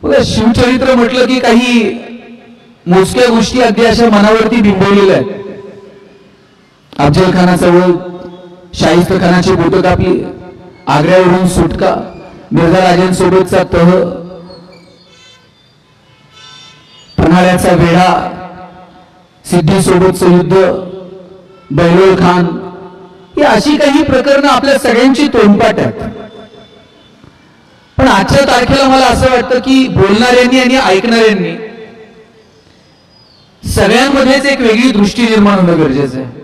बघा, शिवचरित्र म्हटलं की काही मोजक्या गोष्टी अगदी अशा मनावरती बिंबवलेल्या आहेत. अफजल खानाचा वध, शाहिस्त खानाची बोटं कापली, आग्र्यावरून सुटका, मिर्झा राजांसोबतचा तह, पन्हाळ्याचा वेढा, सिद्धी सोबतचं युद्ध, बहलोल खान, ही अशी काही प्रकरणं आपल्या सगळ्यांची तोंडपाठ आहेत. पण आजच्या तारखेला मला असं वाटतं की बोलणाऱ्यांनी आणि ऐकणाऱ्यांनी सगळ्यांमध्येच एक वेगळी दृष्टी निर्माण होणं गरजेचं आहे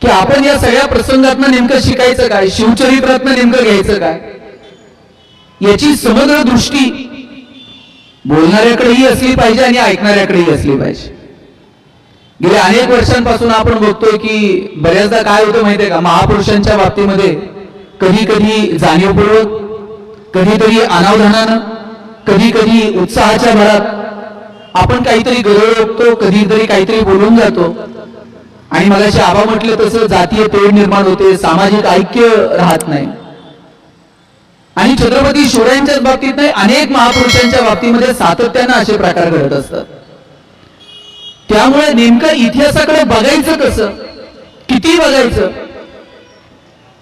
की आपण या सगळ्या प्रसंगातनं नेमकं शिकायचं काय, शिवचरित्रातनं नेमकं घ्यायचं काय, याची समग्र दृष्टी बोलणाऱ्याकडेही असली पाहिजे आणि ऐकणाऱ्याकडेही असली पाहिजे. गेल्या अनेक वर्षांपासून आपण बघतोय की बऱ्याचदा काय होतं माहितीये का, महापुरुषांच्या बाबतीमध्ये कधी कधी जाणीवपूर्वक, कधीतरी अनावधानानं, कधी कधी उत्साहाच्या भरात आपण काहीतरी गरळ ओकतो, कधीतरी काहीतरी बोलून जातो आणि मगाशी आबा म्हटलं तसं जातीय तेढ निर्माण होते, सामाजिक ऐक्य राहत नाही. आणि छत्रपती शिवरायांच्याच बाबतीत नाही, अनेक महापुरुषांच्या बाबतीमध्ये सातत्यानं असे प्रकार घडत असतात. त्यामुळे नेमकं इतिहासाकडे बघायचं कसं, किती बघायचं,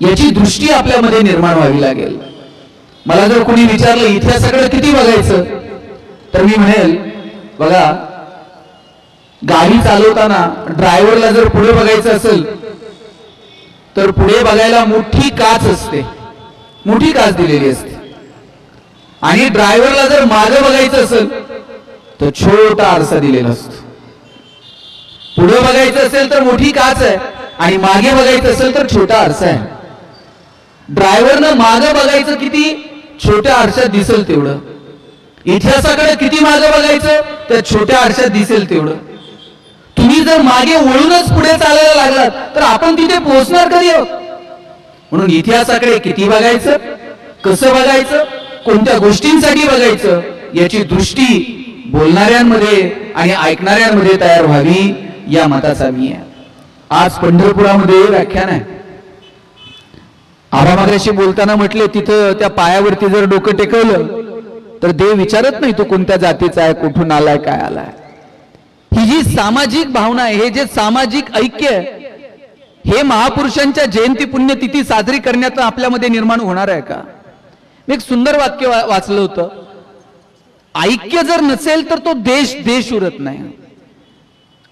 याची दृष्टी आपल्यामध्ये निर्माण व्हावी लागेल. मला जर कोणी विचारलं इतिहासाकडे किती बघायचं, तर मी म्हणेल बघा, गाडी चालवताना ड्रायव्हरला जर पुढे बघायचं असेल तर पुढे बघायला मोठी काच असते, मोठी काच दिलेली असते. आणि ड्रायव्हरला जर मागे बघायचं असेल तर छोटा आरसा दिलेला असतो. पुढे बघायचं असेल तर मोठी काच आहे आणि मागे बघायचं असेल तर छोटा आरसा आहे. ड्रायव्हरनं मागे बघायचं किती, छोट्या आरशात दिसेल तेवढं. इतिहासाकडे किती मागे बघायचं, त्या छोट्या आरशात दिसेल तेवढं. तुम्ही जर मागे वळूनच पुढे चालायला लागलात तर आपण तिथे पोहोचणार कधी आहोत. म्हणून इतिहासाकडे किती बघायचं, कसं बघायचं, कोणत्या गोष्टींसाठी बघायचं, याची दृष्टी बोलणाऱ्यांमध्ये आणि ऐकणाऱ्यांमध्ये तयार व्हावी, या मताचा मी आहे. आज पंढरपुरामध्ये व्याख्यान आहे. आबा मागाशी बोलताना म्हटले तिथं त्या पायावरती जर डोकं टेकवलं तर देव विचारत नाही तो कोणत्या जातीचा आहे, कुठून आलाय, काय आलाय. ही जी सामाजिक भावना आहे, हे जे सामाजिक ऐक्य आहे, हे महापुरुषांच्या जयंती पुण्यतिथी साजरी करण्यात आपल्यामध्ये निर्माण होणार आहे का? मी एक सुंदर वाक्य वाचलं होतं, ऐक्य जर नसेल तर तो देश उरत नाही.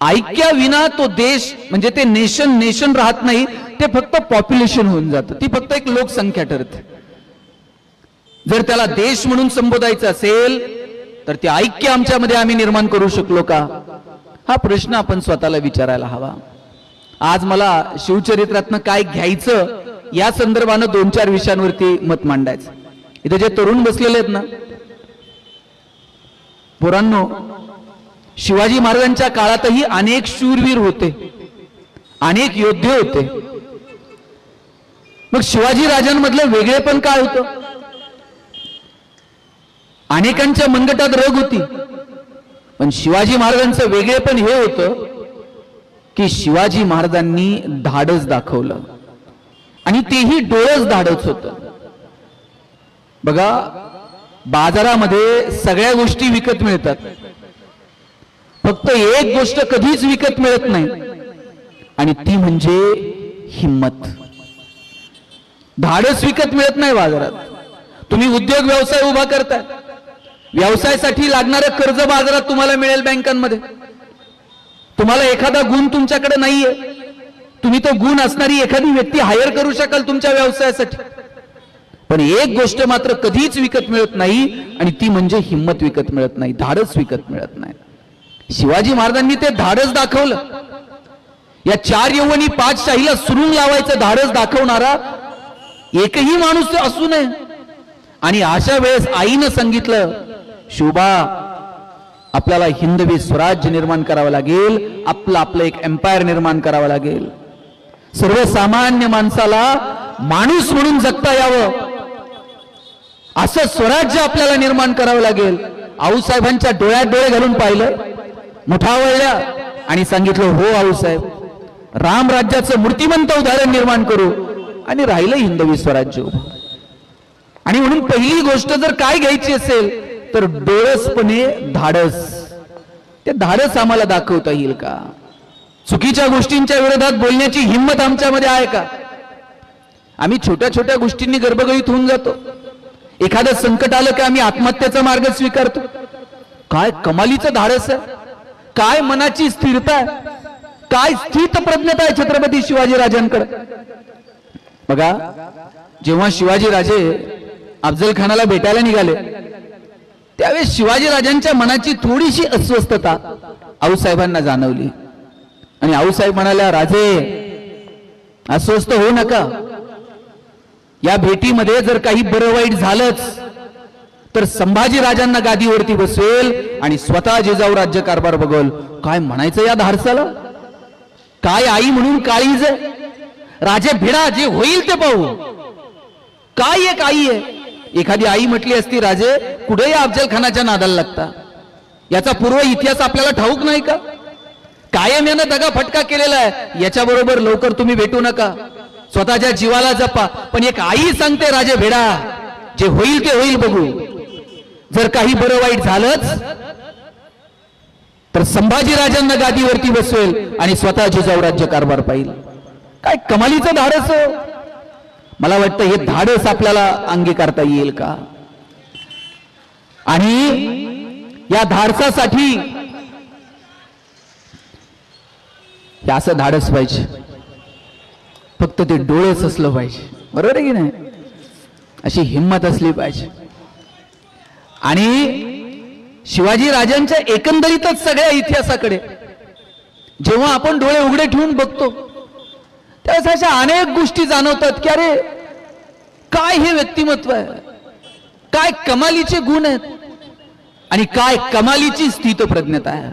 ऐक्याविना तो देश म्हणजे ते नेशन राहत नाही, ते फक्त पॉप्युलेशन होऊन जातं, ती फक्त एक लोकसंख्या ठरते. जर त्याला देश म्हणून संबोधायचं असेल तर ते ऐक्य आमच्यामध्ये आम्ही निर्माण करू शकलो का, हा प्रश्न आपण स्वतःला विचारायला हवा. आज मला शिवचरित्रातनं काय घ्यायचं या संदर्भानं 2-4 विषयांवरती मत मांडायचं. इथे जे तरुण बसलेले आहेत ना, पोरांनो, शिवाजी महाराजांच्या काळातही अनेक शूरवीर होते, अनेक योद्धे होते. मग शिवाजी राजांमधलं वेगळेपण काय होतं? अनेकांच्या मनगटात रग होती, पण शिवाजी महाराजांचं वेगळेपण हे होतं की शिवाजी महाराजांनी धाडस दाखवलं आणि तेही डोळस धाडस होतं. बघा, बाजारामध्ये सगळ्या गोष्टी विकत मिळतात, फक्त एक गोष्ट कधीच विकत मिळत नाही आणि ती म्हणजे हिम्मत. धाडस विकत मिळत नाही बाजारात. तुम्ही उद्योग व्यवसाय उभा करताय, व्यवसायासाठी लागणारं कर्ज बाजारात तुम्हाला मिळेल, बँकांमध्ये. तुम्हाला एखादा गुण तुमच्याकडे नाहीये, तुम्ही तो गुण असणारी एखादी व्यक्ती हायर करू शकाल तुमच्या व्यवसायासाठी, पण एक गोष्ट मात्र कधीच विकत मिळत नाही आणि ती म्हणजे हिम्मत विकत मिळत नाही, धाडस विकत मिळत नाही. शिवाजी महाराजांनी ते धाडस दाखवलं. या 4 यवनी 5 शाहीला सुरुंग लावायचं धाडस दाखवणारा एकही माणूस असू नये. आणि अशा वेळेस आईनं सांगितलं, शोभा, आपल्याला हिंदवी स्वराज्य निर्माण करावं लागेल, आपलं एक एम्पायर निर्माण करावं लागेल, सर्वसामान्य माणसाला माणूस म्हणून जगता यावं असं स्वराज्य आपल्याला निर्माण करावं लागेल. आऊसाहेबांच्या डोळ्यात डोळे घालून पाहिलं, मुठावळल्या आणि सांगितलं, हो आऊसाहेब, रामराज्याचं मूर्तिमंत उदाहरण निर्माण करू. आणि राहिलं हिंदवी स्वराज्य. आणि म्हणून पहिली गोष्ट जर काय घ्यायची असेल तर डोळसपणे धाडस. ते धाडस आम्हाला दाखवता येईल का? चुकीच्या गोष्टींच्या विरोधात बोलण्याची हिंमत आमच्यामध्ये आहे का? आम्ही छोट्या छोट्या गोष्टींनी गर्भगळीत होऊन जातो. एखादं संकट आलं की आम्ही आत्महत्येचा मार्ग स्वीकारतो. काय कमालीचं धाडस आहे, काय मनाची स्थिरता आहे, काय स्थितप्रज्ञता आहे छत्रपती शिवाजी राजांकडे. बघा, जेव्हा शिवाजी राजे अफजल खानाला भेटायला निघाले त्यावेळेस शिवाजी राजांच्या मनाची थोडीशी अस्वस्थता आऊसाहेबांना जाणवली आणि आऊसाहेब म्हणाल्या, राजे अस्वस्थ होऊ नका. या भेटीमध्ये जर काही बरं वाईट झालंच तर संभाजी राजांना गादीवरती बसवेल आणि स्वतः जिजाऊ राज्य कारभार बघल. काय म्हणायचं या धाडसाला? काय आई म्हणून काळीज आहे, राजे भिडा, जे होईल ते पाहू. काय एक आई आहे. एखादी आई म्हटली असती, राजे कुठे या अफजल खानाच्या नादाला लागता, याचा पूर्व इतिहास आपल्याला ठाऊक नाही का? कायम यानं दगा फटका केलेला आहे, याच्याबरोबर लवकर तुम्ही भेटू नका, स्वतःच्या जीवाला जपा. पण एक आई सांगते, राजे भिडा, जे होईल ते होईल बघू. जर काही बरं वाईट झालंच तर संभाजी राजांना गादीवरती बसवेल आणि स्वतः जिजाऊ राज्य कारभार पाहिल. काय कमालीचं धाडस. मला वाटतं हे धाडस आपल्याला अंगीकारता येईल का? आणि या धाडसासाठी हे असं धाडस पाहिजे, फक्त ते डोळस असलं पाहिजे. बरोबर आहे की नाही? अशी हिंमत असली पाहिजे. आणि शिवाजी राजांच्या एकंदरीतच सगळ्या इतिहासाकडे जेव्हा आपण डोळे उघडे ठेवून बघतो त्यावेळेस अशा अनेक गोष्टी जाणवतात की अरे काय हे व्यक्तिमत्व आहे, काय कमालीचे गुण आहेत आणि काय कमालीची स्थितप्रज्ञता आहे.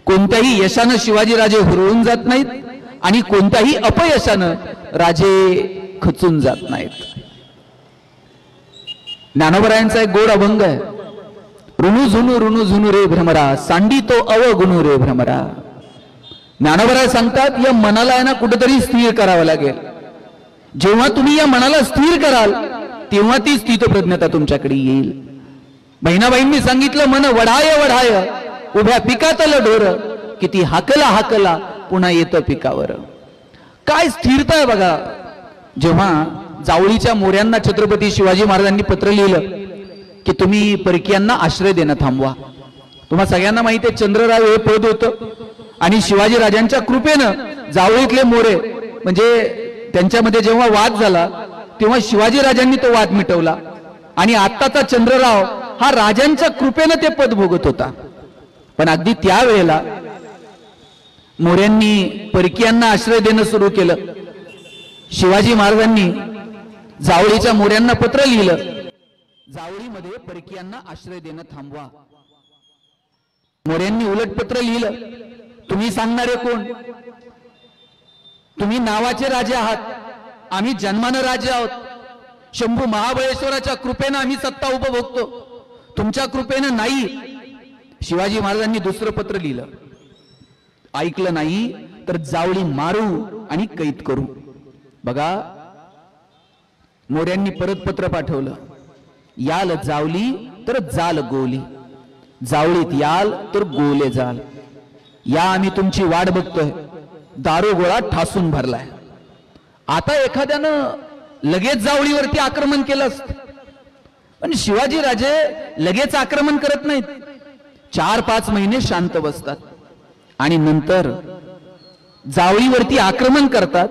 कोणत्याही यशानं शिवाजी राजे हुरळून जात नाहीत आणि कोणत्याही अपयशानं राजे खचून जात नाहीत. ज्ञानोबरायांचा एक गोड अभंग आहे, ऋणू झुनू रे भ्रमरा, सांडी तो अवगुणू रे भ्रमरा. ज्ञानोबराय सांगतात, या मनाला आहे ना कुठेतरी स्थिर करावं लागेल. जेव्हा तुम्ही या मनाला स्थिर कराल तेव्हा ती स्थितप्रज्ञता तुमच्याकडे येईल. बहिणाबाईंनी सांगितलं, मन वढाय वढाय उभ्या पिकातलं ढोर, किती हाकला हाकला पुन्हा येतं पिकावर. काय स्थिरता आहे बघा. जेव्हा जावळीच्या मोऱ्यांना छत्रपती शिवाजी महाराजांनी पत्र लिहिलं की तुम्ही परकीयांना आश्रय देणं थांबवा. तुम्हा सगळ्यांना माहिती आहे, चंद्रराव हे पद होतं आणि शिवाजी राजांच्या कृपेनं जावळीतले मोरे म्हणजे त्यांच्यामध्ये जेव्हा वाद झाला तेव्हा शिवाजी राजांनी तो वाद मिटवला आणि आत्ताचा चंद्रराव हा राजांच्या कृपेनं ते पद भोगत होता. पण अगदी त्यावेळेला मोऱ्यांनी परकीयांना आश्रय देणं सुरू केलं. शिवाजी महाराजांनी जावळीच्या मोऱ्यांना पत्र लिहिलं, जावळीमध्ये परकीयांना आश्रय देणं थांबवा. मोऱ्यांनी उलट पत्र लिहिलं, तुम्ही सांगणारे कोण? तुम्ही नावाचे राजे आहात, आम्ही जन्मानं राजे आहोत. शंभू महाबळेश्वराच्या कृपेनं आम्ही सत्ता उपभोगतो, तुमच्या कृपेनं नाही. शिवाजी महाराजांनी दुसरं पत्र लिहिलं, ऐकलं नाही तर जावळी मारू आणि कैद करू. बघा, मोऱ्यांनी परत पत्र पाठवलं, याल जावली तर जाल गोली, जावळीत याल तर गोले जाल. या आम्ही तुमची वाट बघतोय, दारुगोळा ठासून भरलाय. आता एखाद्यानं लगेच जावळीवरती आक्रमण केलं असतं, पण शिवाजी राजे लगेच आक्रमण करत नाहीत. 4-5 महिने शांत बसतात आणि नंतर जावळीवरती आक्रमण करतात.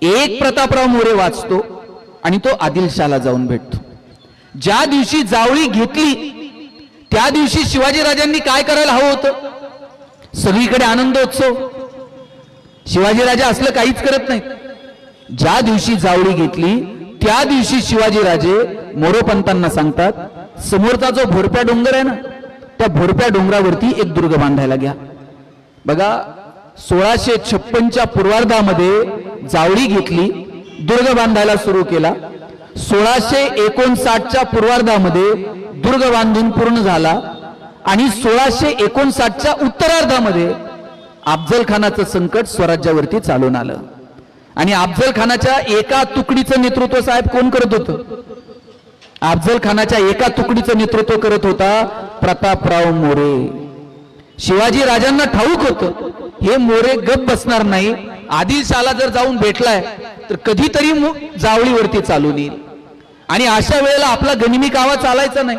एक प्रतापराव मोरे वाचतो आणि तो आदिलशाहला जाऊन भेटतो. ज्या दिवशी जावळी घेतली त्या दिवशी शिवाजी राजांनी काय करायला हवं होतं? सगळीकडे आनंदोत्सव. शिवाजी राजा असलं काहीच करत नाहीत. ज्या दिवशी जावळी घेतली त्या दिवशी शिवाजी राजे मोरोपंतांना सांगतात, समोरचा जो भोरप्या डोंगर आहे ना, त्या भोरप्या डोंगरावरती एक दुर्ग बांधायला घ्या. बघा, 1656च्या पूर्वार्धामध्ये जावळी घेतली, दुर्ग बांधायला सुरू केला. 1659च्या पूर्वार्धामध्ये दुर्ग बांधून पूर्ण झाला आणि 1659च्या उत्तरार्धामध्ये अफजल खानाचं संकट स्वराज्यावरती चालून आलं. आणि अफजल खानाच्या एका तुकडीचं नेतृत्व साहेब कोण करत होतं? अफजल खानाच्या एका तुकडीचं नेतृत्व करत होता प्रतापराव मोरे. शिवाजी राजांना ठाऊक होतं हे मोरे गप बसणार नाही, आदिलशाहला जर जाऊन भेटलाय तर कधीतरी जावळीवरती चालून येईल. आणि अशा वेळेला आपला गनिमी कावा चालायचा नाही.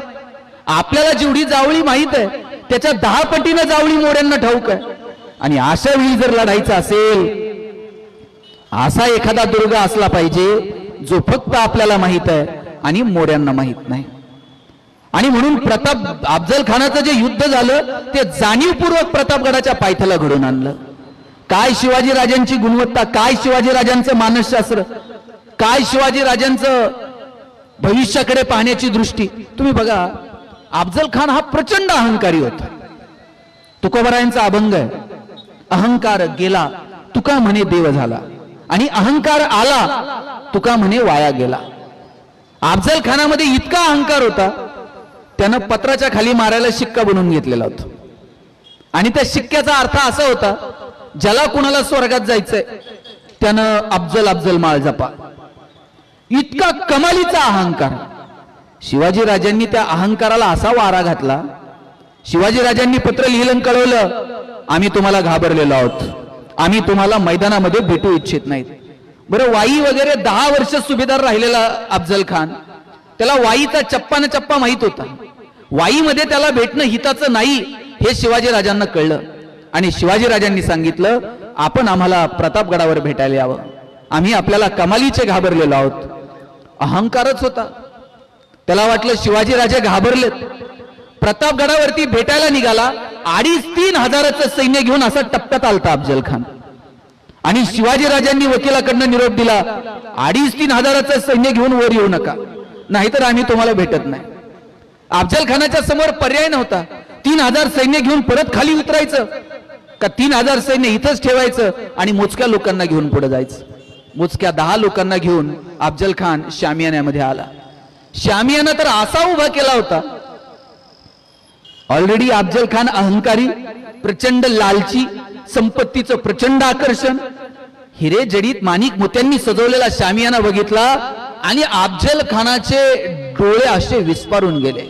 आपल्याला जेवढी जावळी माहित आहे त्याच्या 10 पटीनं जावळी मोऱ्यांना ठाऊक आहे. आणि अशा वेळी जर लढायचं असेल असा एखादा दुर्ग असला पाहिजे जो फक्त आपल्याला माहित आहे आणि मोऱ्यांना माहित नाही. आणि म्हणून अफजल खानाचं जे युद्ध झालं ते जाणीवपूर्वक प्रतापगडाच्या पायथ्याला घडून आणलं. काय शिवाजी राजांची गुणवत्ता, काय शिवाजी राजांचं मानसशास्त्र, काय शिवाजी राजांचं भविष्याकडे पाहण्याची दृष्टी. तुम्ही बघा, अफजल खान हा प्रचंड अहंकारी होता. तुकोबारायांचा अभंग आहे, अहंकार गेला तुका म्हणे देव झाला, आणि अहंकार आला तुका म्हणे वाया गेला. अफजल खानामध्ये इतका अहंकार होता त्यानं पत्राच्या खाली मारायला शिक्का बनवून घेतलेला होता. आणि त्या शिक्क्याचा अर्थ असा होता, ज्याला कुणाला स्वर्गात जायचंय त्यानं अफजल अफजल माळ जपा. इतका कमालीचा अहंकार. शिवाजी राजांनी त्या अहंकाराला असा वारा घातला. शिवाजी राजांनी पत्र लिहिलं, कळवलं, आम्ही तुम्हाला घाबरलेलो आहोत, आम्ही तुम्हाला मैदानामध्ये भेटू इच्छित नाहीत. बरं, वाई वगैरे 10 वर्ष सुभेदार राहिलेला अफजल खान, त्याला वाईचा चप्पा न चप्पा माहित होता. वाईमध्ये त्याला भेटणं हिताचं नाही हे शिवाजी राजांना कळलं. आणि शिवाजी राजांनी सांगितलं, आपण आम्हाला प्रतापगडावर भेटायला यावं, आम्ही आपल्याला कमालीचे घाबरलेलो आहोत. अहंकारच होता. त्याला वाटलं शिवाजी राजे घाबरलेत. प्रतापगडावरती भेटायला निघाला. 2,5-3 हजाराचं सैन्य घेऊन असा टप्प्यात आलता अफजल खान. आणि शिवाजी राजांनी वकिलाकडनं निरोप दिला, 2,5-3 हजाराचं सैन्य घेऊन वर येऊ नका, नाहीतर आम्ही तुम्हाला भेटत नाही. अफजल खानाच्या समोर पर्याय नव्हता. 3,000 सैन्य घेऊन परत खाली उतरायचं का 3,000 सैन्य इथंच ठेवायचं आणि मोजक्या लोकांना घेऊन पुढे जायचं. मोजक्या 10 लोकांना घेऊन अफजल खान शामियान्यामध्ये आला. शामियाना तर असा उभा केला होता. ऑलरेडी अफजल खान अहंकारी, प्रचंड लालची, संपत्तीचं प्रचंड आकर्षण, हिरे जडीत माणिक मोत्यांनी सजवलेला शामियाना बघितला आणि अफजल खानाचे डोळे असे विस्पारून गेले.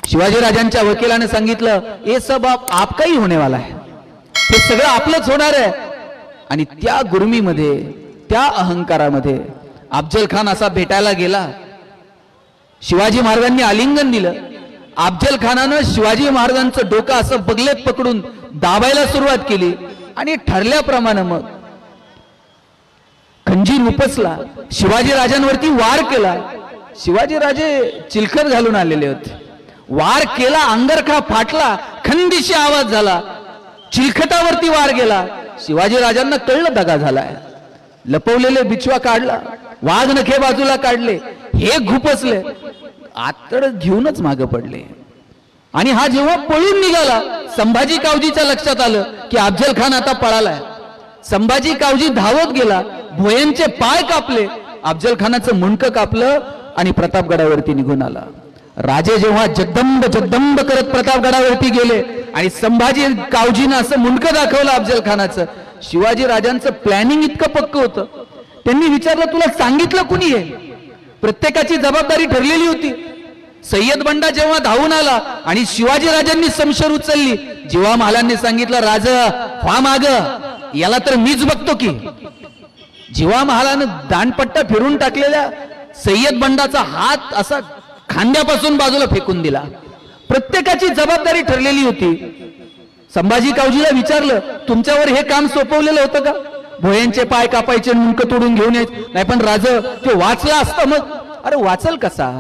शिवाजी राजांच्या वकिलाने सांगितलं, हे सब आपका ही होने वाला है, हे सगळं आपलंच होणार आहे. आणि त्या गुरमीमध्ये, त्या अहंकारामध्ये अफजल खान असा भेटायला गेला. शिवाजी महाराजांनी आलिंगन दिलं. अफजल खानानं शिवाजी महाराजांचं डोकं असं बगलेत पकडून दाबायला सुरुवात केली आणि ठरल्याप्रमाणे मग खंजीर उपसला, शिवाजी राजांवरती वार केला. शिवाजी राजे चिलखत घालून आलेले होते. वार केला, अंगरखा फाटला, खंदिशी आवाज झाला, चिलखतावरती वार गेला. शिवाजी राजांना कळलं दगा झालाय. लपवलेले बिछवा काढला, वाघ नखे बाजूला काढले, हे घुपसले, आतड घेऊनच मागे पडले. आणि हा जेव्हा पळून निघाला, संभाजी कावजीच्या लक्षात आलं की अफजल खान आता पळालाय. संभाजी कावजी धावत गेला, भोयांचे पाय कापले, अफजल खानाचं मुंडकं कापलं आणि प्रतापगडावरती निघून आला. राजे जेव्हा जगदंब जगदंब करत प्रतापगडावरती गेले आणि संभाजी कावजीनं असं मुंडकं दाखवलं अफजल खानाचं, शिवाजी राजांचं प्लॅनिंग इतकं पक्क होतं. त्यांनी विचारलं, तुला सांगितलं कुणी आहे? प्रत्येकाची जबाबदारी ठरलेली होती. सय्यद बंडा जेव्हा धावून आला आणि शिवाजी राजांनी समशर उचलली, जीवा महालांनी सांगितलं, राज व्हा माग, याला तर मीच बघतो की. जीवा महालानं दांडपट्टा फिरून टाकलेल्या सय्यद बंडाचा हात असा खांद्यापासून बाजूला फेकून दिला. प्रत्येकाची जबाबदारी ठरलेली होती. संभाजी कावजीला विचारलं, तुमच्यावर हे काम सोपवलेलं होतं का? भोयांचे पाय कापायचे, मुंडकं तोडून घेऊन यायचे, नाही पण राज ते वाचला असतं. मग अरे वाचल कसा?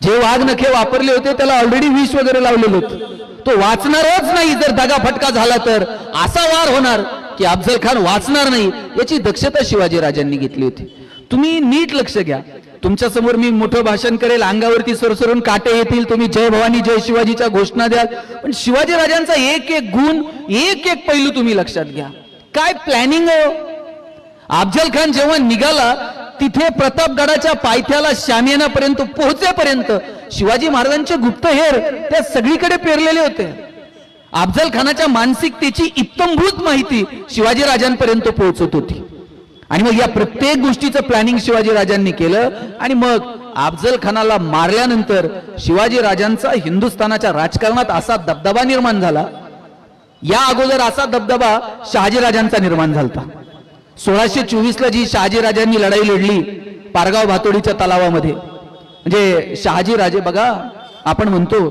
जे वाघ नखे वापरले होते त्याला ऑलरेडी विष वगैरे लावलेलं होतं, तो वाचणारच नाही. जर दगा फटका झाला तर असा वार होणार की अफजल खान वाचणार नाही. याची दक्षता शिवाजी राजांनी घेतली होती. तुम्ही नीट लक्ष घ्या. तुमच्या समोर मी मोठं भाषण करेल, अंगावरती सरसरून काटे येतील, तुम्ही जय भवानी जय शिवाजीच्या घोषणा द्याल, पण शिवाजी राजांचा एक एक गुण, एक एक पैलू तुम्ही लक्षात घ्या. काय प्लॅनिंग आहे. अफजल खान जेव्हा निघाला तिथे प्रतापगडाच्या पायथ्याला शामियानापर्यंत पोहोचेपर्यंत शिवाजी महाराजांचे गुप्तहेर त्या सगळीकडे पेरलेले होते. अफजल खानाच्या मानसिकतेची इत्तमभूत माहिती शिवाजी राजांपर्यंत पोहोचत होती. आणि मग या प्रत्येक गोष्टीचं प्लॅनिंग शिवाजी राजांनी केलं. आणि मग अफजल खानाला मारल्यानंतर शिवाजी राजांचा हिंदुस्थानाच्या राजकारणात असा दबदबा निर्माण झाला, या अगोदर असा दबदबा शहाजी राजांचा निर्माण झाला. 1624 ला जी शहाजी राजांनी लढाई लढली पारगाव भातोडीच्या तलावामध्ये, म्हणजे शहाजी राजे बघा, आपण म्हणतो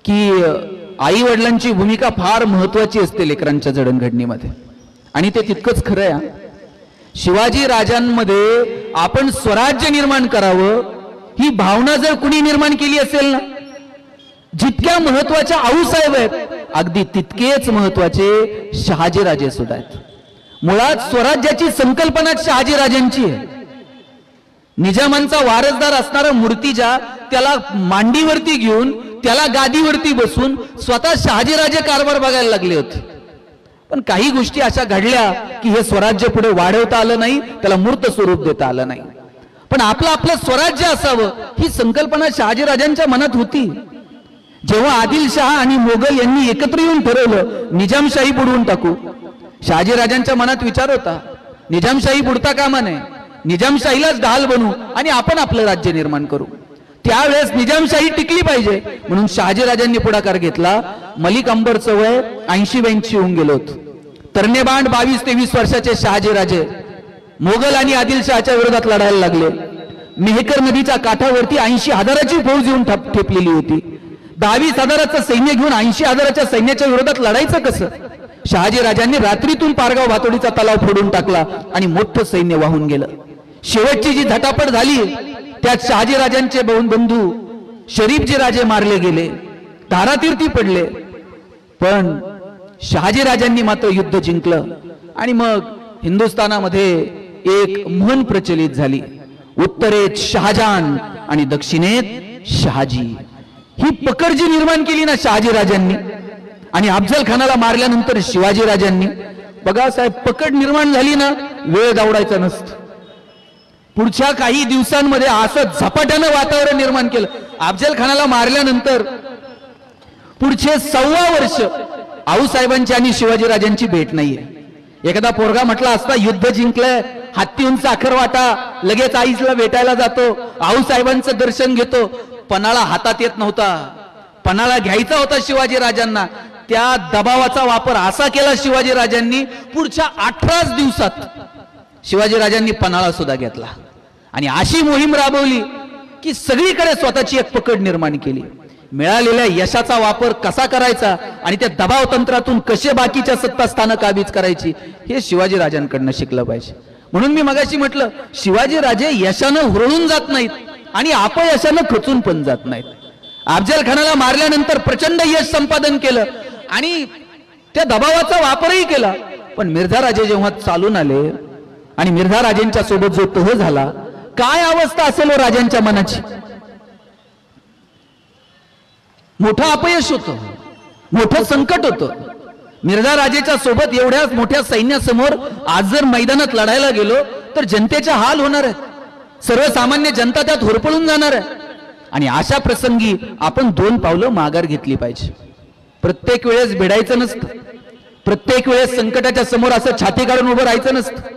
की आई वडिलांची भूमिका फार महत्वाची असते लेकरांच्या जडणघडणीमध्ये, आणि ते तितकंच खरं आहे. शिवाजी राजांमध्ये आपण स्वराज्य निर्माण करावं ही भावना जर कुणी निर्माण केली असेल ना, जितक्या महत्वाच्या आऊसाहेब आहेत अगदी तितकेच महत्वाचे शहाजी राजे सुद्धा आहेत. मुळात स्वराज्याची संकल्पना शहाजी राजांची आहे. निजामांचा वारसदार असणारा मूर्तिजा त्याला मांडीवरती घेऊन त्याला गादीवरती बसून स्वतः शहाजीराजे कारभार बघायला लागले होते. पण काही गोष्टी अशा घडल्या की हे स्वराज्य पुढे वाढवता आलं नाही, त्याला मूर्त स्वरूप देता आलं नाही. पण आपलं स्वराज्य असावं ही संकल्पना शहाजीराजांच्या मनात होती. जेव्हा आदिलशाह आणि मोगल यांनी एकत्र येऊन ठरवलं निजामशाही बुडवून टाकू, शहाजीराजांच्या मनात विचार होता निजामशाही बुडता कामा नये, निजामशाहीलाच ढाल बनू आणि आपण आपलं राज्य निर्माण करू. त्यावेळेस निजामशाही टिकली पाहिजे म्हणून शहाजीराजांनी पुढाकार घेतला. मलिक अंबरचं वय 80-82 होऊन गेलं होतं. तरणेबांड 22-23 वर्षाचे शहाजीराजे मोगल आणि आदिलशहाच्या विरोधात लढायला लागले. मेहकर नदीच्या काठावरती 80,000ची फौज येऊन ठेपलेली होती. 22,000चं सैन्य घेऊन 80,000च्या सैन्याच्या विरोधात लढायचं कसं? शहाजीराजांनी रात्रीतून पारगाव भातोडीचा तलाव फोडून टाकला आणि मोठं सैन्य वाहून गेलं. शेवटची जी झटापट झाली त्यात शहाजीराजांचे बंधू शरीफजी राजे मारले गेले, धारातीर्थी पडले. पण शहाजीराजांनी मात्र युद्ध जिंकलं आणि मग हिंदुस्थानामध्ये एक म्हण प्रचलित झाली, उत्तरेत शहाजहान आणि दक्षिणेत शहाजी. ही पकड जी निर्माण केली ना शहाजीराजांनी आणि अफजल खानाला मारल्यानंतर शिवाजीराजांनी, बघा साहेब, पकड निर्माण झाली ना, वेळ दौडायचा नसतं. पुढच्या काही दिवसांमध्ये असं झपाट्यानं वातावरण निर्माण केलं. अफजल खानाला मारल्यानंतर पुढचे 1.25 वर्ष आऊसाहेबांची आणि शिवाजीराजांची भेट नाहीये. एखादा पोरगा म्हटला असता युद्ध जिंकलंय, हत्तीहून साखर वाटा, लगेच आईला भेटायला जातो, आऊसाहेबांचं दर्शन घेतो. पन्हाळा हातात येत नव्हता, पन्हाळा घ्यायचा होता शिवाजीराजांना. त्या दबावाचा वापर असा केला शिवाजीराजांनी, पुढच्या 18 दिवसात शिवाजीराजांनी पन्हाळा सुद्धा घेतला आणि अशी मोहीम राबवली की सगळीकडे स्वतःची एक पकड निर्माण केली. मिळालेल्या यशाचा वापर कसा करायचा आणि त्या दबाव तंत्रातून कसे बाकीच्या सत्तास्थानं काबीज करायची हे शिवाजीराजांकडनं शिकलं पाहिजे. म्हणून मी मगाशी म्हटलं, शिवाजीराजे यशानं हुरळून जात नाहीत आणि अपयशानं खचून पण जात नाहीत. अफजल खानाला मारल्यानंतर प्रचंड यश संपादन केलं आणि त्या दबावाचा वापरही केला. पण मिर्झा राजे जेव्हा चालून आले आणि मिर्झा राजेंच्या सोबत जो तह झाला, काय अवस्था असेल हो राजांच्या मनाची. मोठं अपयश होतं, मोठं संकट होतं. मिर्झा राजेच्या सोबत एवढ्या मोठ्या सैन्यासमोर आज जर मैदानात लढायला गेलो तर जनतेचे हाल होणार आहेत, सर्वसामान्य जनता त्यात होरपळून जाणार आहे. आणि अशा प्रसंगी आपण 2 पावलं माघार घेतली पाहिजे. प्रत्येक वेळेस भिडायचं नसतं, प्रत्येक वेळेस संकटाच्या समोर असं छाती काढून उभं राहायचं नसतं.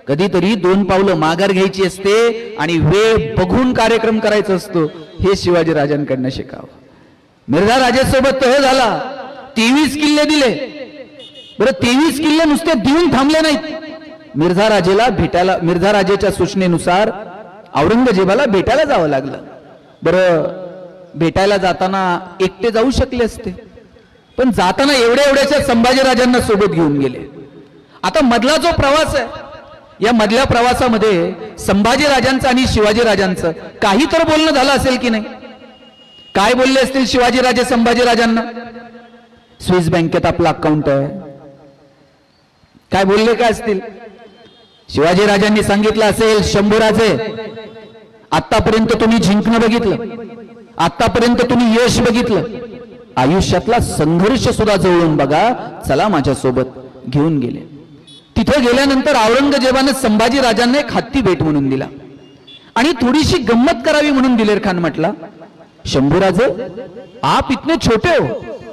कधीतरी 2 पावलं माघार घ्यायची असते आणि वेळ बघून कार्यक्रम करायचा असतो. हे शिवाजीराजांकडनं शिकावं. मिर्झा राजेसोबत तह झाला, 23 किल्ले दिले. बरं, 23 किल्ले नुसते देऊन थांबले नाहीत. मिर्झा राजेच्या सूचनेनुसार औरंगजेबाला भेटायला जावं लागलं. बरं, भेटायला जाताना एकटे जाऊ शकले असते, पण जाताना एवढ्याशा संभाजीराजांना सोबत घेऊन गेले. आता मधला जो प्रवास आहे, या मधल्या प्रवासामध्ये संभाजीराजांचं आणि शिवाजीराजांचं काही तर बोलणं झालं असेल की नाही? काय बोलले असतील शिवाजीराजे संभाजीराजांना? स्विस बँकेत आपला अकाउंट आहे, काय बोलले काय असतील? शिवाजीराजांनी सांगितलं असेल, शंभूराजे, आतापर्यंत तुम्ही जिंकणं बघितलं, आतापर्यंत तुम्ही यश बघितलं, आयुष्यातला संघर्ष सुद्धा जवळून बघा, चला माझ्या सोबत. घेऊन गेले. तिथे गेल्यानंतर औरंगजेबाने संभाजीराजांना एक हत्ती भेट म्हणून दिला आणि थोडीशी गंमत करावी म्हणून दिलेर खान म्हटला, शंभूराजे, आप इतने छोटे हो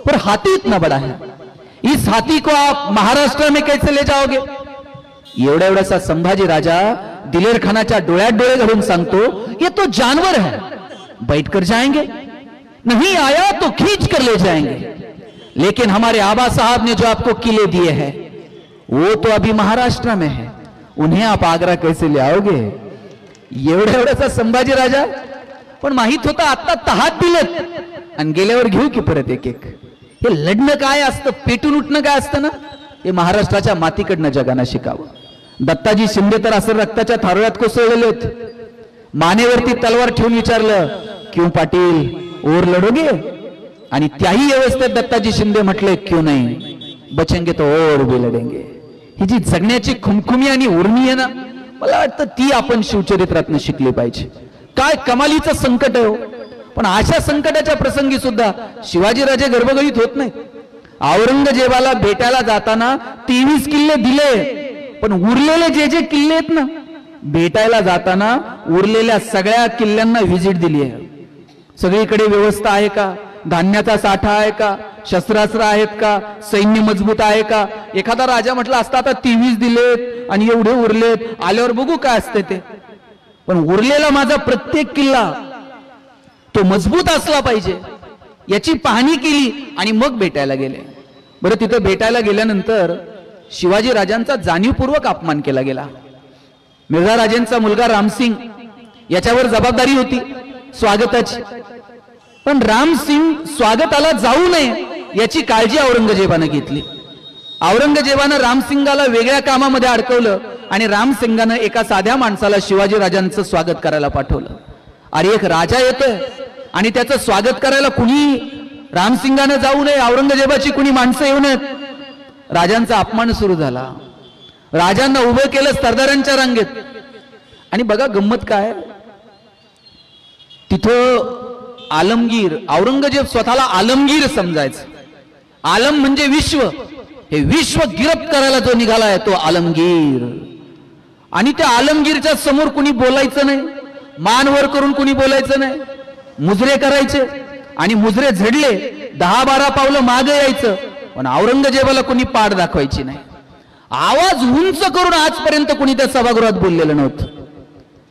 पर हाथी इतना बड़ा है, इस हाथी को आप महाराष्ट्र में कैसे ले जाओगे? एवढ्यासा संभाजी राजा दिलेर खानाच्या डोळ्यात डोळे घालून सांगतो, ये तो जानवर है, बैठ कर जाएंगे, नहीं आया तो खींच कर ले जाएंगे, लेकिन हमारे आबा साहब ने जो आपको किले दिए हैं वो तो अभी महाराष्ट्र में है, उन्हें आप आगरा कैसे ले आओगे? एवढ्याचा संभाजी राजा, पण माहित होता आता तहात दिलेत आणि गेल्यावर घेऊ की परत एक एक. हे लढणं काय असतं, पेटून उठणं काय असतं ना, हे महाराष्ट्राच्या मातीकडनं जगांना शिकावं. दत्ताजी शिंदे तर असं रक्ताच्या थारोळ्यात कोसळलेले होते. मानेवरती तलवार ठेवून विचारलं, क्यों पाटील और लढोगे? आणि त्याही व्यवस्थेत दत्ताजी शिंदे म्हटले, क्यों नाही, बचेंगे तो और भी लढेंगे. ही जी जगण्याची खुमखुमी आणि उर्मी आहे ना, मला वाटतं ती आपण शिवचरित्रातनं शिकली पाहिजे. काय कमालीचं संकट आहे हो, पण अशा संकटाच्या प्रसंगी सुद्धा शिवाजीराजे गर्भगळीत होत नाही. औरंगजेबाला भेटायला जाताना 23 किल्ले दिले, पण उरलेले जे जे किल्ले आहेत ना, भेटायला जाताना उरलेल्या सगळ्या किल्ल्यांना व्हिजिट दिली आहे. सगळीकडे व्यवस्था आहे का, धान्याचा साठा आहे का, शस्त्रास्त्र आहेत का, सैन्य मजबूत आहे का. एखादा राजा म्हटला असता आता 23 दिलेत आणि एवढे उरलेत, आल्यावर बघू काय असते ते. पण उरलेला माझा प्रत्येक किल्ला तो मजबूत असला पाहिजे याची पाहणी केली आणि मग भेटायला गेले. बरं, तिथं भेटायला गेल्यानंतर शिवाजी राजांचा जाणीवपूर्वक अपमान केला गेला. मिर्झा राजेंचा मुलगा रामसिंग याच्यावर जबाबदारी होती स्वागताची, पण रामसिंग स्वागताला जाऊ नये याची काळजी औरंगजेबाने घेतली. औरंगजेबानं रामसिंगाला वेगळ्या कामामध्ये अडकवलं आणि रामसिंगानं एका साध्या माणसाला शिवाजी राजांचं स्वागत करायला पाठवलं. अरे, एक राजा येतोय आणि त्याचं स्वागत करायला कुणी रामसिंगानं जाऊ नये, औरंगजेबाची कुणी माणसं येऊ नयेत. राजांचा अपमान सुरू झाला. राजांना उभं केलं सरदारांच्या रांगेत. आणि बघा गंमत काय, तिथं आलमगीर, औरंगजेब स्वतःला आलमगीर समजायचं. आलम म्हणजे विश्व, हे विश्व गिरफ्त करायला जो निघालाय तो आलमगीर. आणि त्या आलमगीरच्या समोर कुणी बोलायचं नाही, मान वर करून कुणी बोलायचं नाही, मुजरे करायचे आणि मुजरे झडले 10-12 पावलं मागे यायचं, पण औरंगजेबाला कुणी पाठ दाखवायची नाही. आवाज उंच करून आजपर्यंत कुणी त्या सभागृहात बोललेलं नव्हतं.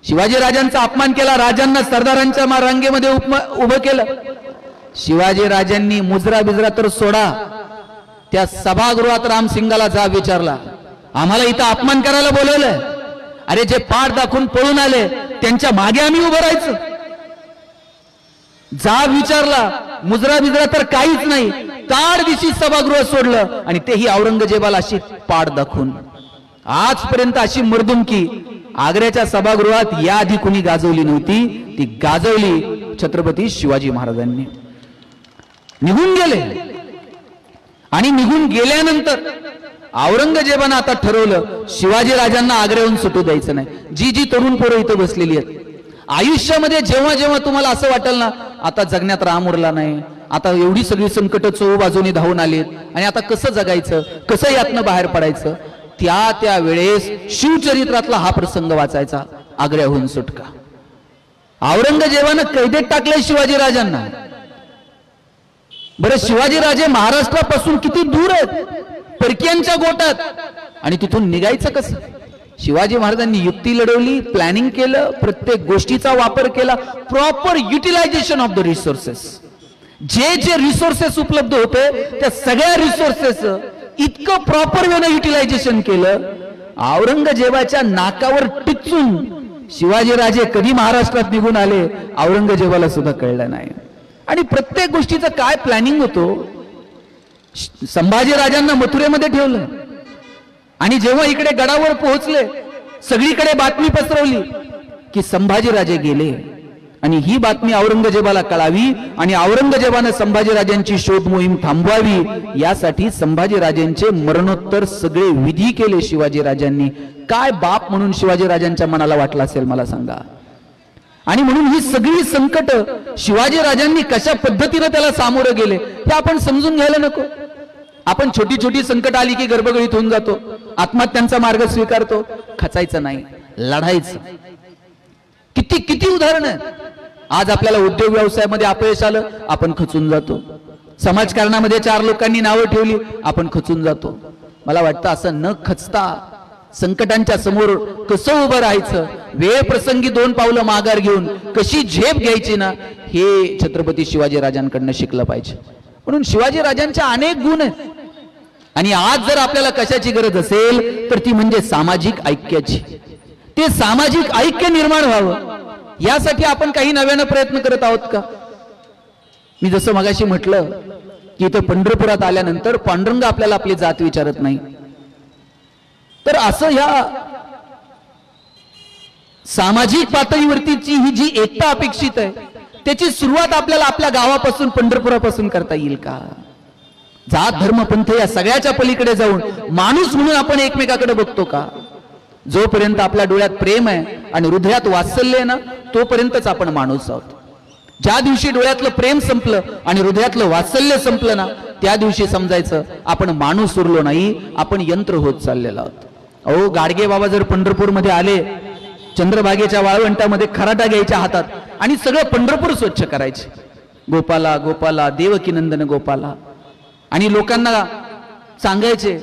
शिवाजी राजांचा अपमान केला, राजांना सरदारांच्या रांगेमध्ये उभं केलं. शिवाजी राजांनी मुजरा बिजरा तर सोडा, त्या सभागृहात रामसिंगाला जाब विचारला, आम्हाला इथं अपमान करायला बोलवलंय, अरे जे पाठ दाखवून पळून आले त्यांच्या मागे आम्ही उभं राहायचं? जाब विचारला, मुजरा बिजरा तर काहीच नाही, ताड दिशी सभागृह सोडलं आणि तेही औरंगजेबाला अशी पाठ दाखवून. आजपर्यंत अशी मर्दुमकी आग्र्याच्या सभागृहात याआधी कुणी गाजवली नव्हती, ती गाजवली छत्रपती शिवाजी महाराजांनी. निघून गेले आणि निघून गेल्यानंतर औरंगजेबानं आता ठरवलं शिवाजी राजांना आग्र्याहून सुटू द्यायचं नाही. जी जी तरुण पोरं इथं बसलेली आहेत, आयुष्यामध्ये जेव्हा जेव्हा तुम्हाला असं वाटेल ना आता जगण्यात राम उरला नाही, आता एवढी सगळी संकट चहू बाजूने धावून आलीत आणि आता कसं जगायचं, कसं यातनं बाहेर पडायचं, त्या वेळेस शिवचरित्रातला हा प्रसंग वाचायचा, आग्र्याहून सुटका. औरंगजेबानं कैदेत टाकले शिवाजी राजांना. बरं, शिवाजी राजे महाराष्ट्रापासून किती दूर आहेत, परक्यांच्या गोटात, आणि तिथून निघायचं कसं? शिवाजी महाराजांनी युक्ती लढवली, प्लॅनिंग केलं, प्रत्येक गोष्टीचा वापर केला, proper utilisation of the resources. जे जे रिसोर्सेस उपलब्ध होते त्या सगळ्या रिसोर्सेस इतकं प्रॉपर वेने युटिलायझेशन केलं. औरंगजेबाच्या नाकावर टिचून शिवाजी राजे कधी महाराष्ट्रात निघून आले औरंगजेबाला सुद्धा कळलं नाही. आणि प्रत्येक गोष्टीचं काय प्लॅनिंग होतं. संभाजी राजांना मथुरेमध्ये ठेवलं आणि जेव्हा इकडे गडावर पोहोचले सगळीकडे बातमी पसरवली की संभाजी राजे गेले, आणि ही बातमी औरंगजेबाला कळावी आणि औरंगजेबाने संभाजी राजांची शोध मोहीम थांबवावी यासाठी संभाजी राजांचे मरणोत्तर सगळे विधी केले शिवाजी राजांनी. काय बाप म्हणून शिवाजी राजांच्या मनाला वाटलं असेल मला सांगा. आणि म्हणून ही सगळी संकट शिवाजी राजांनी कशा पद्धतीने त्याला सामोरं गेले हे आपण समजून घ्यायला नको. आपण छोटी छोटी संकट आली की गर्भगळीत होऊन जातो, आत्महत्यांचा मार्ग स्वीकारतो. खचायचं नाही, लढायचं. किती किती उदाहरणं आहेत. आज आपल्याला उद्योग व्यवसायामध्ये अपयश आलं, आपण खचून जातो. समाजकारणामध्ये 4 लोकांनी नावं ठेवली, आपण खचून जातो. मला वाटतं असं न खचता संकटांच्या समोर कसं उभं राहायचं, वेळ प्रसंगी 2 पावलं माघार घेऊन कशी झेप घ्यायची ना, हे छत्रपती शिवाजी राजांकडनं शिकलं पाहिजे. म्हणून शिवाजी राजांच्या अनेक गुण आहेत. आणि आज जर आपल्याला कशाची गरज असेल तर ती म्हणजे सामाजिक ऐक्याची. ते सामाजिक ऐक्य निर्माण व्हावं यासाठी आपण काही नव्यानं प्रयत्न करत आहोत का? मी जसं मगाशी म्हटलं की इथं पंढरपुरात आल्यानंतर पांडुरंग आपल्याला आपली जात विचारत नाही. तर असं ह्या सामाजिक पातळीवरतीची ही जी एकता अपेक्षित आहे त्याची सुरुवात आपल्याला आपल्या गावापासून पंढरपुरापासून करता येईल का? जात धर्म पंथ या सगळ्याच्या पलीकडे जाऊन माणूस म्हणून आपण एकमेकाकडे बघतो का? जोपर्यंत आपल्या डोळ्यात प्रेम आहे आणि हृदयात वात्सल्य आहे ना, तोपर्यंतच आपण माणूस आहोत. ज्या दिवशी डोळ्यातलं प्रेम संपलं आणि हृदयातलं वात्सल्य संपलं ना, त्या दिवशी समजायचं आपण माणूस उरलो नाही, आपण यंत्र होत चाललेलो आहोत. अहो, गाडगे बाबा जर पंढरपूरमध्ये आले, चंद्रभागेच्या वाळवंटामध्ये खराटा घ्यायच्या हातात आणि सगळं पंढरपूर स्वच्छ करायचे. गोपाला गोपाला देवकी नंदन गोपाला. आणि लोकांना सांगायचे,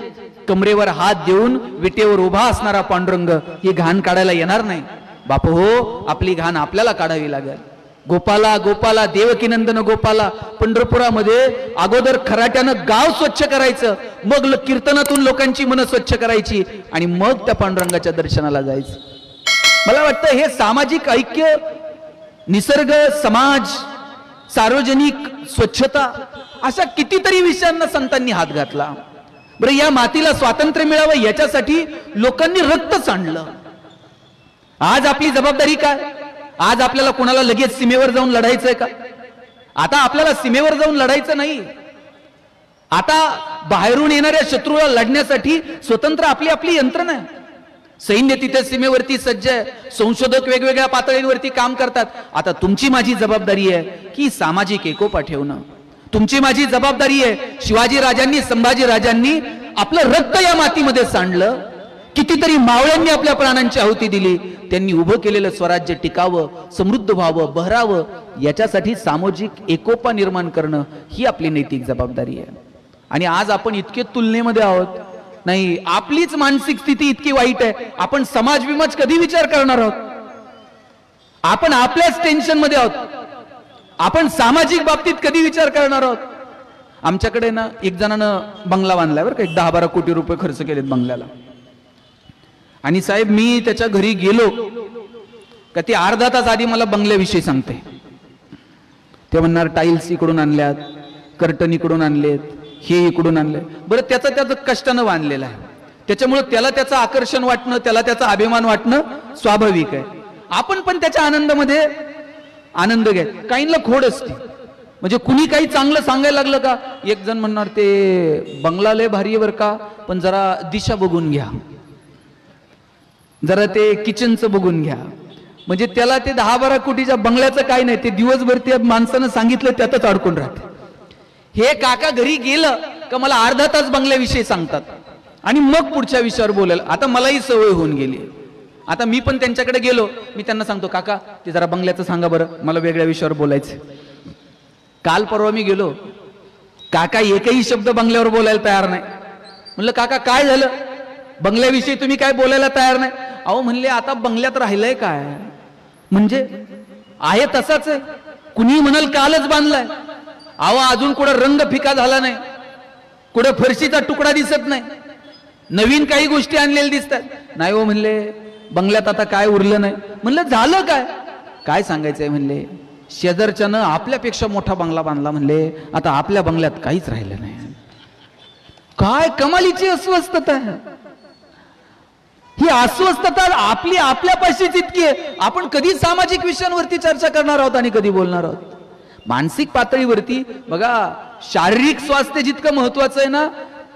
कमरेवर हात देऊन विटेवर उभा असणारा पांडुरंग ही घाण काढायला येणार नाही. बापू हो, आपली घाण आपल्याला काढावी लागेल. गोपाला गोपाला देवकी नंदन गोपाला. पंढरपुरामध्ये अगोदर खराट्यानं गाव स्वच्छ करायचं, मग कीर्तनातून लोकांची मनं स्वच्छ करायची आणि मग त्या पांडुरंगाच्या दर्शनाला जायचं. मला वाटतं हे सामाजिक ऐक्य, निसर्ग, समाज, सार्वजनिक स्वच्छता अशा कितीतरी विषयांना संतांनी हात घातला. बरं, या मातीला स्वातंत्र्य मिळावं याच्यासाठी लोकांनी रक्त सांडलं. आज आपली जबाबदारी काय? आज आपल्याला कोणाला लगेच सीमेवर जाऊन लढायचंय का? आता आपल्याला सीमेवर जाऊन लढायचं नाही. आता बाहेरून येणाऱ्या शत्रूला लढण्यासाठी स्वतंत्र आपली आपली यंत्रणा आहे. सैन्य तिथे सीमेवरती सज्ज आहे, संशोधक वेगवेगळ्या पातळींवरती काम करतात. आता तुमची माझी जबाबदारी आहे की सामाजिक एकोपा ठेवणं. तुमची माझी जबाबदारी आहे. शिवाजी राजांनी, संभाजी राजांनी आपलं रक्त या मातीमध्ये सांडलं. कितीतरी मावळ्यांनी आपल्या प्राणांची आहुती दिली. त्यांनी उभं केलेलं स्वराज्य टिकावं, समृद्ध व्हावं, बहरावं, याच्यासाठी सामाजिक एकोपा निर्माण करणं ही आपली नैतिक जबाबदारी आहे. आणि आज आपण इतके तुलनेमध्ये आहोत. नाही, आपलीच मानसिक स्थिती इतकी वाईट आहे. आपण समाज विमच कधी विचार करणार आहोत? आपण आपल्याच टेन्शन मध्ये आहोत. आपण सामाजिक बाबतीत कधी विचार करणार आहोत? आमच्याकडे ना एक जणानं बंगला बांधलाय बरं का, 10-12 कोटी रुपये खर्च केलेत बंगल्याला. आणि साहेब, मी त्याच्या घरी गेलो का ती अर्धा तास आधी मला बंगल्याविषयी सांगते. ते म्हणणार टाईल्स इकडून आणल्यात, कर्टन इकडून आणलेत, हे इकडून आणले. बरं, त्याचं कष्टानं बांधलेलं आहे, त्याच्यामुळे त्याला त्याचं आकर्षण वाटणं, त्याला त्याचा अभिमान वाटणं स्वाभाविक आहे. आपण पण त्याच्या आनंदामध्ये आनंद घ्या. काहींना खोड असते. म्हणजे कुणी काही चांगलं सांगायला लागलं का, एक जण म्हणणार ते बंगला लय भारी वर का, पण जरा दिशा बघून घ्या, जरा ते किचनचं बघून घ्या. म्हणजे त्याला ते 10-12 कोटीच्या बंगल्याचं काय नाही, ते दिवसभर त्या माणसानं सांगितलं त्यातच अडकून राहते. हे काका घरी गेलं का मला अर्धा तास बंगल्याविषयी सांगतात आणि मग पुढच्या विषयावर बोलायला. आता मलाही सवय होऊन गेली. आता मी पण त्यांच्याकडे गेलो, मी त्यांना सांगतो, काका ते जरा बंगल्याचं सांगा बरं, मला वेगळ्या विषयावर बोलायचं. काल परवा मी गेलो, काका एकही शब्द बंगल्यावर बोलायला तयार नाही. म्हणलं काका काय झालं, बंगल्याविषयी तुम्ही काय बोलायला तयार नाही? अहो म्हणले, आता बंगल्यात राहिलंय काय, म्हणजे आहे तसाच आहे. कुणी म्हणाल कालच बांधलाय. अहो अजून कुठं रंग फिका झाला नाही, कुठं फरशीचा तुकडा दिसत नाही, नवीन काही गोष्टी आणलेल्या दिसतात. नाही हो म्हणले, बंगल्यात आता काय उरलं नाही. म्हणलं झालं काय, काय सांगायचंय म्हणले, शेजारच्यानं आपल्यापेक्षा मोठा बंगला बांधला म्हणले, आता आपल्या बंगल्यात काहीच राहिलं नाही. काय कमालीची अस्वस्थता आहे ही. अस्वस्थता आपली आपल्यापाशीच इतकी आहे. आपण कधी सामाजिक विषयांवरती चर्चा करणार आहोत आणि कधी बोलणार आहोत? मानसिक पातळीवरती बघा, शारीरिक स्वास्थ्य जितकं महत्वाचं आहे ना,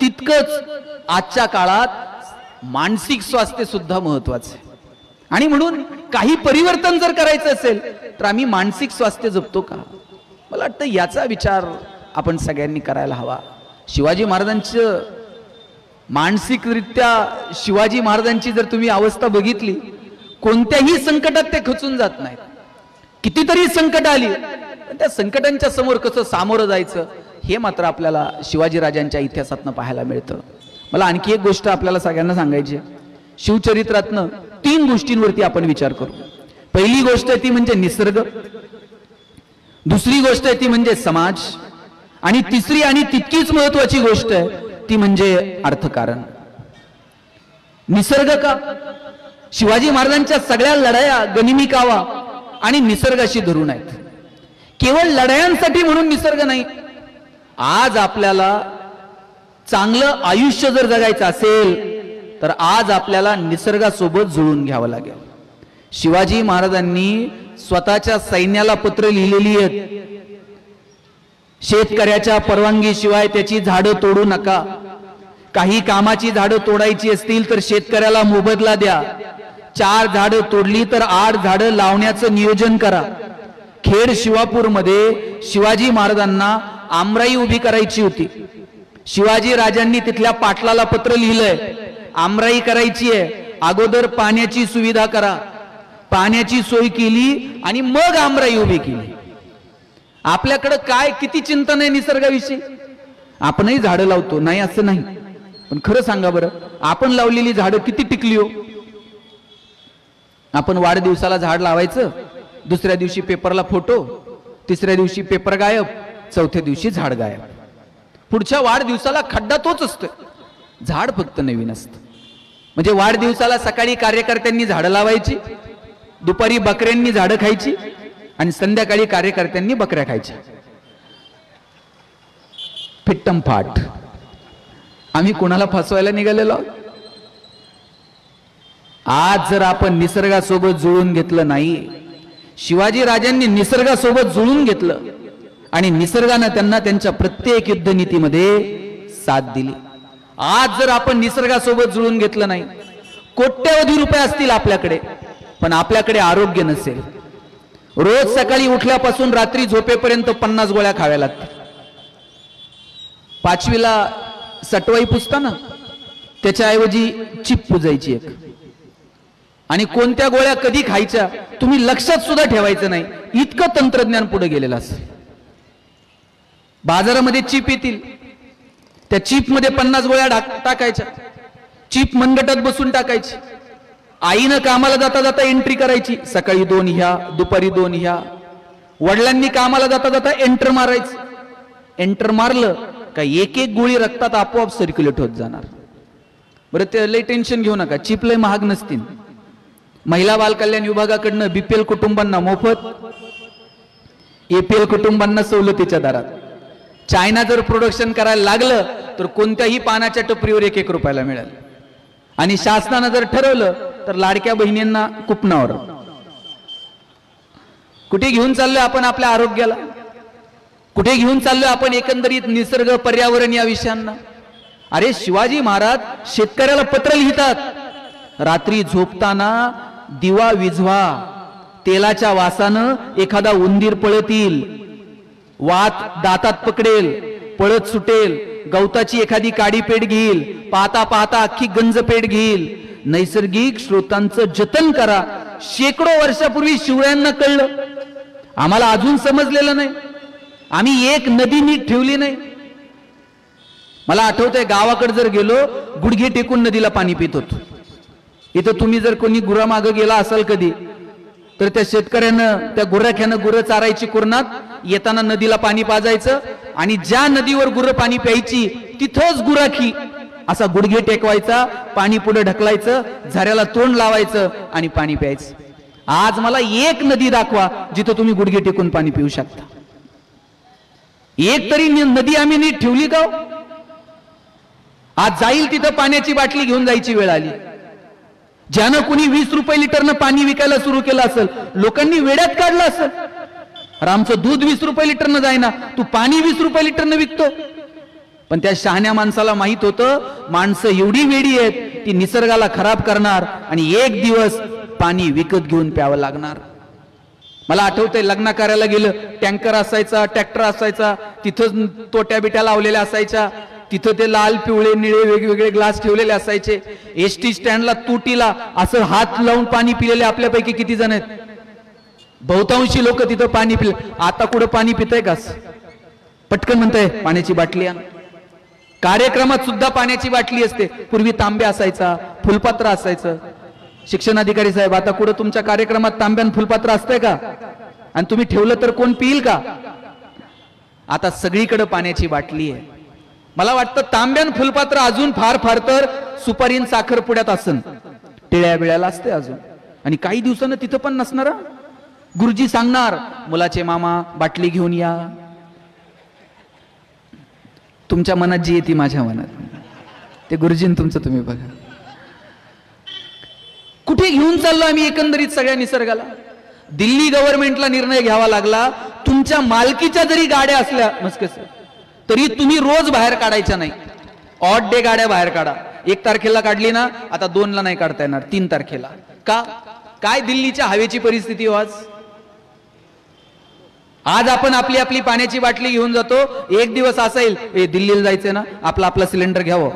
तितकंच आजच्या काळात मानसिक स्वास्थ्य सुद्धा महत्वाचं आहे. आणि म्हणून काही परिवर्तन जर करायचं असेल तर आम्ही मानसिक स्वास्थ्य जपतो का? मला वाटतं याचा विचार आपण सगळ्यांनी करायला हवा. शिवाजी महाराजांचं मानसिकरित्या, शिवाजी महाराजांची जर तुम्ही अवस्था बघितली, कोणत्याही संकटात ते खचून जात नाहीत. कितीतरी संकट आली, त्या संकटांच्या समोर कसं सामोरं जायचं हे मात्र आपल्याला शिवाजी राजांच्या इतिहासातनं पाहायला मिळतं. मला आणखी एक गोष्ट आपल्याला सगळ्यांना सांगायची. शिवचरित्रातनं 3 गोष्टींवरती आपण विचार करू. पहिली गोष्ट ती म्हणजे निसर्ग, दुसरी गोष्ट ती म्हणजे समाज, आणि तिसरी आणि तितकीच महत्वाची गोष्ट आहे ती म्हणजे अर्थकारण. निसर्ग का? शिवाजी महाराजांच्या सगळ्या लढाया गनिमी कावा आणि निसर्गाशी धरून आहेत. केवळ लढायांसाठी म्हणून निसर्ग नाही. आज आपल्याला चांगलं आयुष्य जर जगायचं असेल तर आज आपल्याला निसर्गासोबत जुळून घ्यावं लागेल. शिवाजी महाराजांनी स्वतःच्या सैन्याला पत्र लिहिलेली आहेत, शेतकऱ्याच्या परवानगीशिवाय त्याची झाडं तोडू नका. काही कामाची झाडं तोडायची असतील तर शेतकऱ्याला मोबदला द्या. 4 झाडं तोडली तर 8 झाडं लावण्याचं नियोजन करा. खेड शिवापूर मध्ये शिवाजी महाराजांना आमराई उभी करायची होती. शिवाजी राजांनी तिथल्या पाटलाला पत्र लिहिलंय, आमराई करायची आहे, अगोदर पाण्याची सुविधा करा. पाण्याची सोय केली आणि मग आमराई उभी केली. आपल्याकडे काय किती चिंतन आहे निसर्गाविषयी. आपणही झाडं लावतो, नाही असं नाही, पण खरं सांगा बरं, आपण लावलेली झाडं किती टिकली हो? आपण वाढदिवसाला झाड लावायचं, दुसऱ्या दिवशी पेपरला फोटो, तिसऱ्या दिवशी पेपर गायब, चौथ्या दिवशी झाड गायब. पुढच्या वाढदिवसाला खड्डा तोच असतो, झाड फक्त नवीन असतं. म्हणजे वाढदिवसाला सकाळी कार्यकर्त्यांनी झाडं लावायची, दुपारी बकऱ्यांनी झाडं खायची आणि संध्याकाळी कार्यकर्त्यांनी बकऱ्या खायच्या. फिट्टम फाट. आम्ही कोणाला फसवायला निघालेलो? आज जर आपण निसर्गासोबत जुळून घेतलं नाही, शिवाजी राजांनी निसर्गासोबत जुळून घेतलं आणि निसर्गानं त्यांना त्यांच्या प्रत्येक युद्धनीतीमध्ये साथ दिली. आज जर आपण निसर्गासोबत जुळून घेतलं नाही, कोट्यवधी रुपये असतील आपल्याकडे, पण आपल्याकडे आरोग्य नसेल, रोज सकाळी उठल्यापासून रात्री झोपेपर्यंत 50 गोळ्या खाव्या लागतात. 5वीला सटवाई पुसताना त्याच्याऐवजी चिप पुजायची एक, आणि कोणत्या गोळ्या कधी खायच्या तुम्ही लक्षात सुद्धा ठेवायचं नाही, इतकं तंत्रज्ञान पुढे गेलेलं असेल. बाजारामध्ये चिप येतील, त्या चिप मध्ये 50 गोळ्या टाकायच्या, चिप मनगटात बसून टाकायची. आईनं कामाला जाता जाता एंट्री करायची, सकाळी 2 ह्या, दुपारी 2 ह्या. वडिलांनी कामाला जाता जाता एंटर मारायचं. एंटर मारलं का एक एक गोळी रक्तात आपोआप सर्क्युलेट होत जाणार. बरं, ते लय टेन्शन घेऊ नका, चिप लय महाग नसतील. महिला बाल कल्याण विभागाकडनं बीपीएल कुटुंबांना मोफत, एपीएल कुटुंबांना सवलतीच्या दरात. चायना जर प्रोडक्शन करायला लागलं तर कोणत्याही पानाच्या टपरीवर 1-1 रुपयाला मिळेल. आणि शासनानं जर ठरवलं तर लाडक्या बहिणींना कुपनावर. कुठे घेऊन चाललोय आपण आपल्या आरोग्याला? कुठे घेऊन चाललोय आपण एकंदरीत निसर्ग पर्यावरण या विषयांना? अरे, शिवाजी महाराज शेतकऱ्याला पत्र लिहितात, रात्री झोपताना दिवा विझवा, तेलाच्या वासानं एखादा उंदीर पळत येईल, वात दातात पकडेल, पळत सुटेल, गवताची एखादी काडी पेट घेईल, पाहता पाहता अख्खी गंज पेट घेईल. नैसर्गिक स्रोतांचं जतन करा. शेकडो वर्षापूर्वी शिवरायांना कळलं, आम्हाला अजून समजलेलं नाही. आम्ही एक नदी नीट ठेवली नाही. मला आठवतंय, गावाकडे जर गेलो गुडघे टेकून नदीला पाणी पित होतो. इथं तुम्ही जर कोणी गुरा मागं गेला असाल कधी, तर त्या शेतकऱ्यानं, त्या गुराख्यानं गुरं चारायची कुरणात, येताना नदीला पाणी पाजायचं आणि ज्या नदीवर गुरं पाणी प्यायची तिथंच गुराखी असा गुडघे टेकवायचा, पाणी पुढे ढकलायचं, झऱ्याला तोंड लावायचं आणि पाणी प्यायचं. आज मला एक नदी दाखवा जिथं तुम्ही गुडघे टेकून पाणी पिऊ शकता. एक तरी नदी आम्ही नीट ठेवली का? आज जाईल तिथं पाण्याची बाटली घेऊन जायची वेळ आली. ज्यानं कुणी 20 रुपये लिटरनं पाणी विकायला सुरू केलं असेल, लोकांनी वेड्यात काढलं असेल. अरे, आमचं दूध 20 रुपये लिटरनं जाईना, तू पाणी 20 रुपये लिटरनं विकतो. पण त्या शहाण्या माणसाला माहित होतं, माणसं एवढी वेडी आहेत ती निसर्गाला खराब करणार आणि एक दिवस पाणी विकत घेऊन प्यावं लागणार. मला आठवतंय, लग्न कार्याला गेलं, टँकर असायचा, ट्रॅक्टर असायचा, तिथं तोट्या बिट्या लावलेल्या असायच्या, तिथं ते लाल पिवळे निळे वेगवेगळे ग्लास ठेवलेले असायचे. एसटी स्टँडला तुटीला असं हात लावून पाणी पिलेले आपल्यापैकी किती जण आहेत? बहुतांशी लोक तिथं पाणी पिले. आता कुठं पाणी पितय का? पटकन म्हणताय पाण्याची बाटली आण. कार्यक्रमात सुद्धा पाण्याची बाटली असते. पूर्वी तांब्या असायचा, फुलपात्र असायचं. शिक्षणाधिकारी साहेब, आता कुठं तुमच्या कार्यक्रमात तांब्यान फुलपात्र असतंय का? आणि तुम्ही ठेवलं तर कोण पिईल का? आता सगळीकडे पाण्याची बाटली आहे. मला वाटतं तांब्यान फुलपात्र अजून फार फार तर सुपारीन साखरपुड्यात असन, टिळ्या बिळ्याला असते अजून. आणि काही दिवसानं तिथं पण नसणार. गुरुजी सांगणार, मुलाचे मामा बाटली घेऊन या. तुमच्या मनात जी येते माझ्या मनात, ते गुरुजीन तुमचं तुम्ही बघा. कुठे घेऊन चाललो आम्ही एकंदरीत सगळ्या निसर्गाला? दिल्ली गव्हर्नमेंटला निर्णय घ्यावा लागला, तुमच्या मालकीच्या जरी गाड्या असल्या मस्कस तरी तुम्ही रोज बाहेर काढायच्या नाही. ऑड डे गाड्या बाहेर काढा. 1 तारखेला काढली ना, आता 2ला नाही काढता येणार, 3 तारखेला. का? काय दिल्लीच्या हवेची परिस्थिती हो आज? आज आपण आपली आपली पाण्याची बाटली घेऊन जातो. एक दिवस असा येईल, दिल्लीला जायचंय ना, आपला सिलेंडर घ्यावं.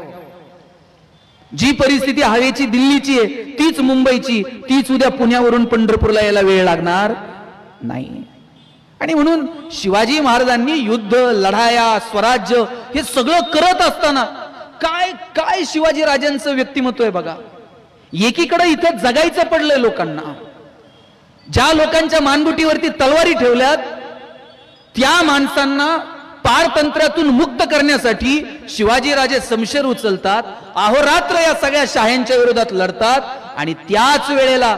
जी परिस्थिती हवेची दिल्लीची आहे तीच मुंबईची, तीच उद्या पुण्यावरून पंढरपूरला यायला वेळ लागणार नाही. आणि म्हणून शिवाजी महाराजांनी युद्ध, लढाया, स्वराज्य हे सगळं करत असताना काय काय शिवाजी राजांचं व्यक्तिमत्व आहे बघा. एकीकडे इथं जगायचं पडलंय लोकांना. ज्या लोकांच्या मानगुटीवरती तलवारी ठेवल्यात त्या माणसांना पारतंत्र्यातून मुक्त करण्यासाठी शिवाजी राजे शमशेर उचलतात, अहोरात्र या सगळ्या शाह्यांच्या विरोधात लढतात. आणि त्याच वेळेला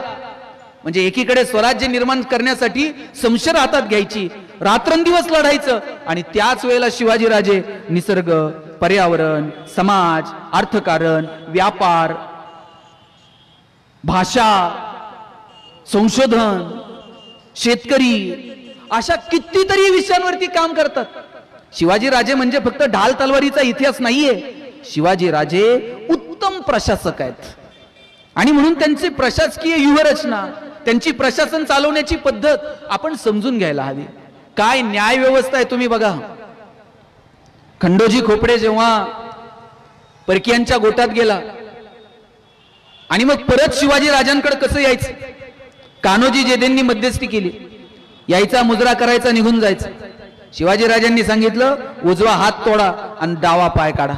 म्हणजे एकीकडे स्वराज्य निर्माण करण्यासाठी शमशेर हातात घ्यायची, रात्रंदिवस लढायचं, आणि त्याच वेळेला शिवाजी राजे निसर्ग, पर्यावरण, समाज, अर्थकारण, व्यापार, भाषा, संशोधन, शेतकरी, अशा कितीतरी विषयांवरती काम करतात. शिवाजी राजे म्हणजे फक्त ढाल तलवारीचा इतिहास नाहीये. शिवाजी राजे उत्तम प्रशासक आहेत. आणि म्हणून त्यांची प्रशासकीय व्यूहरचना, त्यांची प्रशासन चालवण्याची पद्धत आपण समजून घ्यायला हवी. काय न्याय व्यवस्था आहे तुम्ही बघा. खंडोजी खोपडे जेव्हा परकीयांच्या गोटात गेला आणि मग परत शिवाजी राजांकडे कसं यायचं, कान्होजी जेधेंनी मध्यस्थी केली. यायचा, मुजरा करायचा, निघून जायचं. शिवाजी राजांनी सांगितलं, उजवा हात तोडा आणि डावा पाय काढा.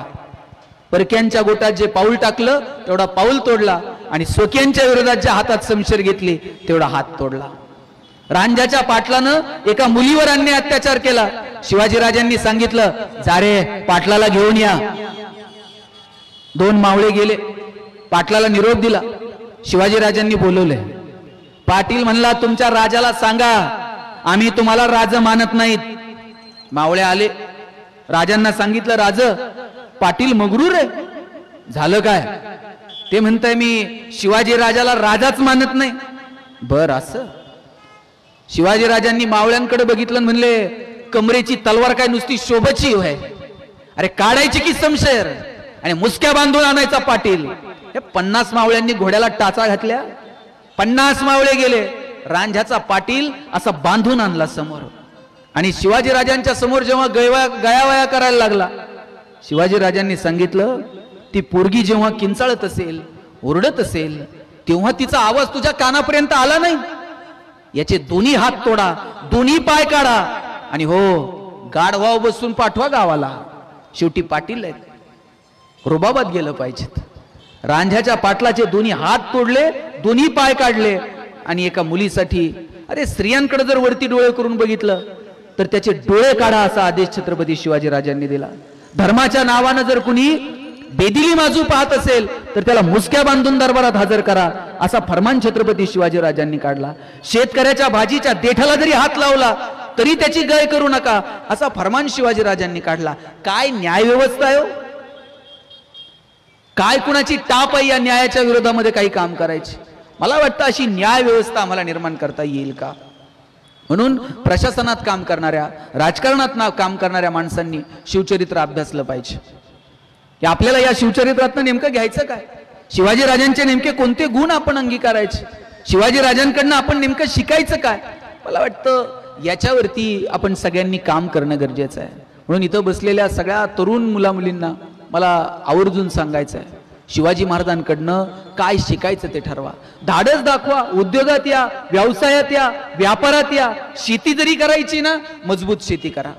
परक्यांच्या गोटात जे पाऊल टाकलं तेवढा पाऊल तोडला, आणि स्वकीयांच्या विरोधात ज्या हातात शमशेर घेतली तेवढा हात तोडला. रांझ्याच्या पाटलानं एका मुलीवर अन्याय अत्याचार केला. शिवाजी राजांनी सांगितलं, जा रे, पाटलाला घेऊन या. 2 मावळे गेले, पाटलाला निरोप दिला. शिवाजी राजांनी बोलवले. पाटील म्हणला, तुमच्या राजाला सांगा आम्ही तुम्हाला राज मानत नाहीत. मावळे आले, राजांना सांगितलं, राज, पाटील मगरूर आहे. झालं काय? ते म्हणताय, मी शिवाजी राजाला राजाच मानत नाही. बर, असं? शिवाजी राजांनी मावळ्यांकडे बघितलं, म्हणले, कमरेची तलवार काय नुसती शोभची आहे? अरे काढायची की शमशेर आणि मुसक्या बांधून आणायचा पाटील. हे 50 मावळ्यांनी घोड्याला टाचा घातल्या. 50 मावळे गेले. रांझ्याचा पाटील असा बांधून आणला समोर. आणि शिवाजी राजांच्या समोर जेव्हा गयावया करायला लागला, शिवाजी राजांनी सांगितलं, ती पोरगी जेव्हा किंचाळत असेल, ओरडत असेल, तेव्हा तिचा आवाज तुझ्या कानापर्यंत आला नाही. याचे दोन्ही हात तोडा, दोन्ही पाय काढा, आणि हो, गाढवाव बसून पाठवा गावाला. शेवटी पाटील आहेत, रुबाबात गेलं पाहिजेत. रांझ्याच्या पाटलाचे दोन्ही हात तोडले, दोन्ही पाय काढले. आणि एका मुलीसाठी, अरे स्त्रियांकडे जर वरती डोळे करून बघितलं तर त्याचे डोळे काढा असा आदेश छत्रपती शिवाजी राजांनी दिला. धर्माच्या नावानं जर कुणी बेदिली माजू पाहत असेल तर त्याला मुसक्या बांधून दरबारात हजर करा असा फरमान छत्रपती शिवाजी राजांनी काढला. शेतकऱ्याच्या भाजीच्या देठाला जरी हात लावला तरी त्याची गय करू नका असा फरमान शिवाजी राजांनी काढला. काय न्याय व्यवस्था आहे? काय कुणाची टाप आहे या न्यायाच्या विरोधामध्ये काही काम करायची? मला वाटतं अशी न्याय व्यवस्था आम्हाला निर्माण करता येईल का? म्हणून प्रशासनात काम करणाऱ्या, राजकारणात काम करणाऱ्या माणसांनी शिवचरित्र अभ्यासलं पाहिजे. आपल्याला या शिवचरित्रातनं नेमकं घ्यायचं काय? शिवाजी राजांचे नेमके कोणते गुण आपण अंगीकारायचे? शिवाजी राजांकडनं आपण नेमकं शिकायचं काय? मला वाटतं याच्यावरती आपण सगळ्यांनी काम करणं गरजेचं आहे. म्हणून इथं बसलेल्या सगळ्या तरुण मुलामुलींना मला आवर्जून सांगायचं आहे, शिवाजी महाराजांकडनं काय शिकायचं ते ठरवा. धाडस दाखवा, उद्योगात या, व्यवसायात या, व्यापारात या. शेती जरी करायची ना, मजबूत शेती करा.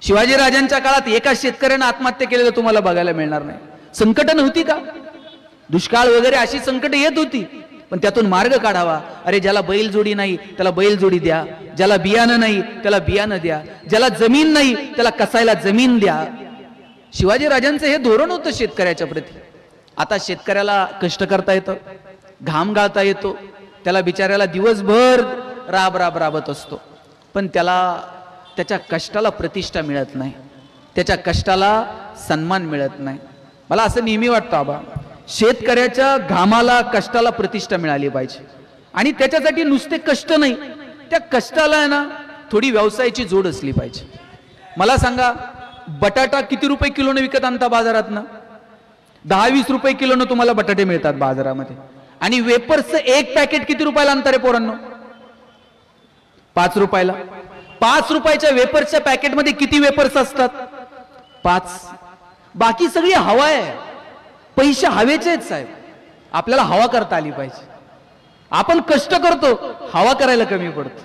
शिवाजी राजांच्या काळात एका शेतकऱ्यानं आत्महत्या केलेलं तुम्हाला बघायला मिळणार नाही. संकट नव्हती का? दुष्काळ वगैरे अशी संकट येत होती, पण त्यातून मार्ग काढावा. अरे ज्याला बैलजोडी नाही त्याला बैलजोडी द्या, ज्याला बियाणं नाही त्याला बियाणं द्या, ज्याला जमीन नाही त्याला कसायला जमीन द्या. शिवाजी राजांचं हे धोरण होतं शेतकऱ्याच्या प्रती. आता शेतकऱ्याला कष्ट करता येतं, घाम गाळता येतो, त्याला बिचाऱ्याला दिवसभर राबत असतो, पण त्याला त्याच्या कष्टाला प्रतिष्ठा मिळत नाही, त्याच्या कष्टाला सन्मान मिळत नाही. मला असं नेहमी वाटतं आबा, शेतकऱ्याच्या घामाला कष्टाला प्रतिष्ठा मिळाली पाहिजे. आणि त्याच्यासाठी नुसते कष्ट नाही, त्या कष्टाला आहे ना थोडी व्यवसायाची जोड असली पाहिजे. मला सांगा, बटाटा किती रुपये किलोने विकत आणता बाजारातनं? 10-20 रुपये किलोनं तुम्हाला बटाटे मिळतात बाजारामध्ये. आणि वेपर्सचं एक पॅकेट किती रुपयाला आणता रे पोरांनो? 5 रुपयाला. 5 रुपयाच्या वेपर्सच्या पॅकेटमध्ये किती वेपर्स असतात? 5. बाकी सगळी हवा आहे. पैसे हवेचे आहेत साहेब. आपल्याला हवा करता आली पाहिजे. आपण कष्ट करतो, हवा करायला कमी पडतो.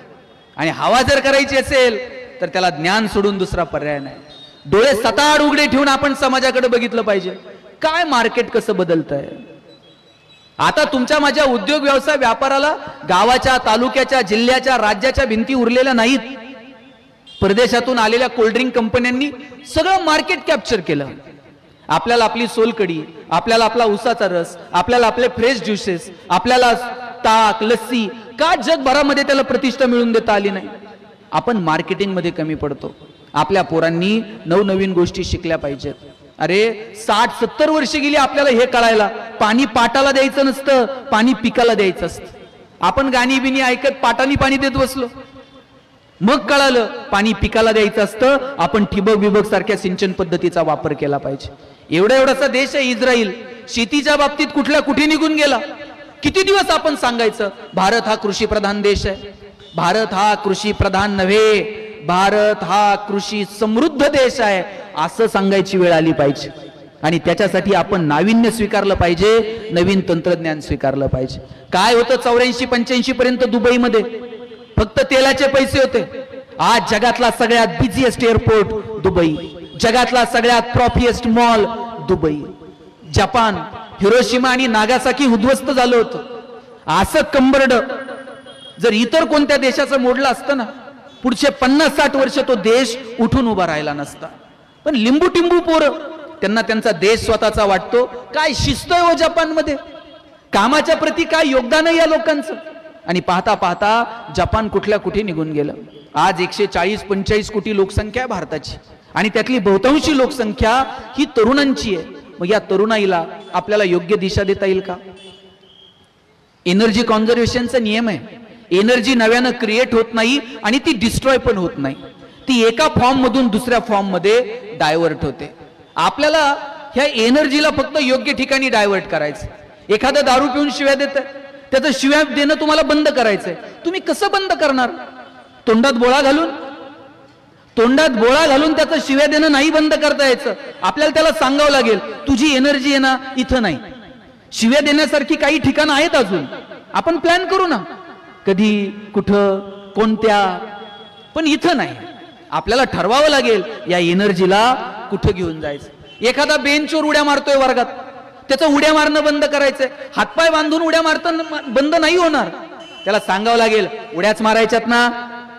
आणि हवा जर करायची असेल तर त्याला ज्ञान सोडून दुसरा पर्याय नाही. डोळे सताड उघडे ठेवून आपण समाजाकडे बघितलं पाहिजे. काय मार्केट कसं बदलतंय. आता तुमच्या माझ्या उद्योग व्यवसाय व्यापाराला गावाच्या, तालुक्याच्या, जिल्ह्याच्या, राज्याच्या भिंती उरलेल्या नाहीत. परदेशातून आलेल्या कोल्ड्रिंक कंपन्यांनी सगळं मार्केट कॅप्चर केलं. आपल्याला आपली सोलकडी, आपल्याला आपला उसाचा रस, आपल्याला आपले फ्रेश ज्युसेस, आपल्याला ताक, लस्सी, का जगभरामध्ये त्याला प्रतिष्ठा मिळवून देता आली नाही. आपण मार्केटिंग मध्ये कमी पडतो. आपल्या पोरांनी नवनवीन गोष्टी शिकल्या पाहिजेत. अरे 60-70 वर्ष गेली आपल्याला हे कळायला, पाणी पाटाला द्यायचं नसतं, पाणी पिकाला द्यायचं असतं. आपण गाणी बिनी ऐकत पाटानी पाणी देत बसलो. मग कळालं पाणी पिकाला द्यायचं असतं, आपण ठिबक बिबक सारख्या सिंचन पद्धतीचा वापर केला पाहिजे. एवढासा देश आहे इस्रायल, शेतीच्या बाबतीत कुठे निघून गेला. किती दिवस आपण सांगायचं भारत हा कृषी प्रधान देश आहे, भारत हा कृषी प्रधान नव्हे, भारत हा कृषी समृद्ध देश आहे, असं सांगायची वेळ आली पाहिजे. आणि त्याच्यासाठी आपण नाविन्य स्वीकारलं पाहिजे, नवीन तंत्रज्ञान स्वीकारलं पाहिजे. काय होतं 84-85 पर्यंत दुबईमध्ये फक्त तेलाचे पैसे होते. आज जगातला सगळ्यात बिझीएस्ट एअरपोर्ट दुबई, जगातला सगळ्यात प्रॉफिएस्ट मॉल दुबई. जपान, हिरोशिमा आणि नागासाकी उद्ध्वस्त झालं होतं. असं कंबरड जर इतर कोणत्या देशाचं मोडलं असतं ना, पुढचे 50-60 वर्ष तो देश उठून उभा राहिला नसता. पण लिंबू टिंबू पोरं, त्यांना त्यांचा देश स्वतःचा वाटतो. काय शिस्त आहे हो जपानमध्ये, कामाच्या प्रती काय योगदान आहे या लोकांचं. आणि पाहता पाहता जपान कुठे निघून गेलं. आज 140-145 कोटी लोकसंख्या आहे भारताची, आणि त्यातली बहुतांशी लोकसंख्या ही तरुणांची आहे. मग या तरुणाईला आपल्याला योग्य दिशा देता येईल का? एनर्जी कॉन्झर्वेशनचा नियम आहे, एनर्जी नव्यानं क्रिएट होत नाही आणि ती डिस्ट्रॉय पण होत नाही. ती एका फॉर्म मधून दुसऱ्या फॉर्म मध्ये डायव्हर्ट होते. आपल्याला ह्या एनर्जीला फक्त योग्य ठिकाणी डायव्हर्ट करायचं. एखादं दारू पिऊन शिव्या देत, त्याचं शिव्या देणं तुम्हाला बंद करायचंय. तुम्ही कसं बंद करणार? तोंडात बोळा घालून त्याचं शिव्या देणं नाही बंद करता यायचं. आपल्याला त्याला सांगावं लागेल, तुझी एनर्जी आहे ना इथं नाही. शिव्या देण्यासारखी काही ठिकाणं आहेत अजून, आपण प्लॅन करू ना, कधी, कुठं, कोणत्या, पण इथं नाही. आपल्याला ठरवावं लागेल या एनर्जीला कुठं घेऊन जायचं. एखादा बेंचवर उड्या मारतोय वर्गात, त्याचं उड्या मारणं बंद करायचंय. हातपाय बांधून उड्या मारताना बंद नाही होणार. त्याला सांगावं लागेल, उड्याच मारायच्यात ना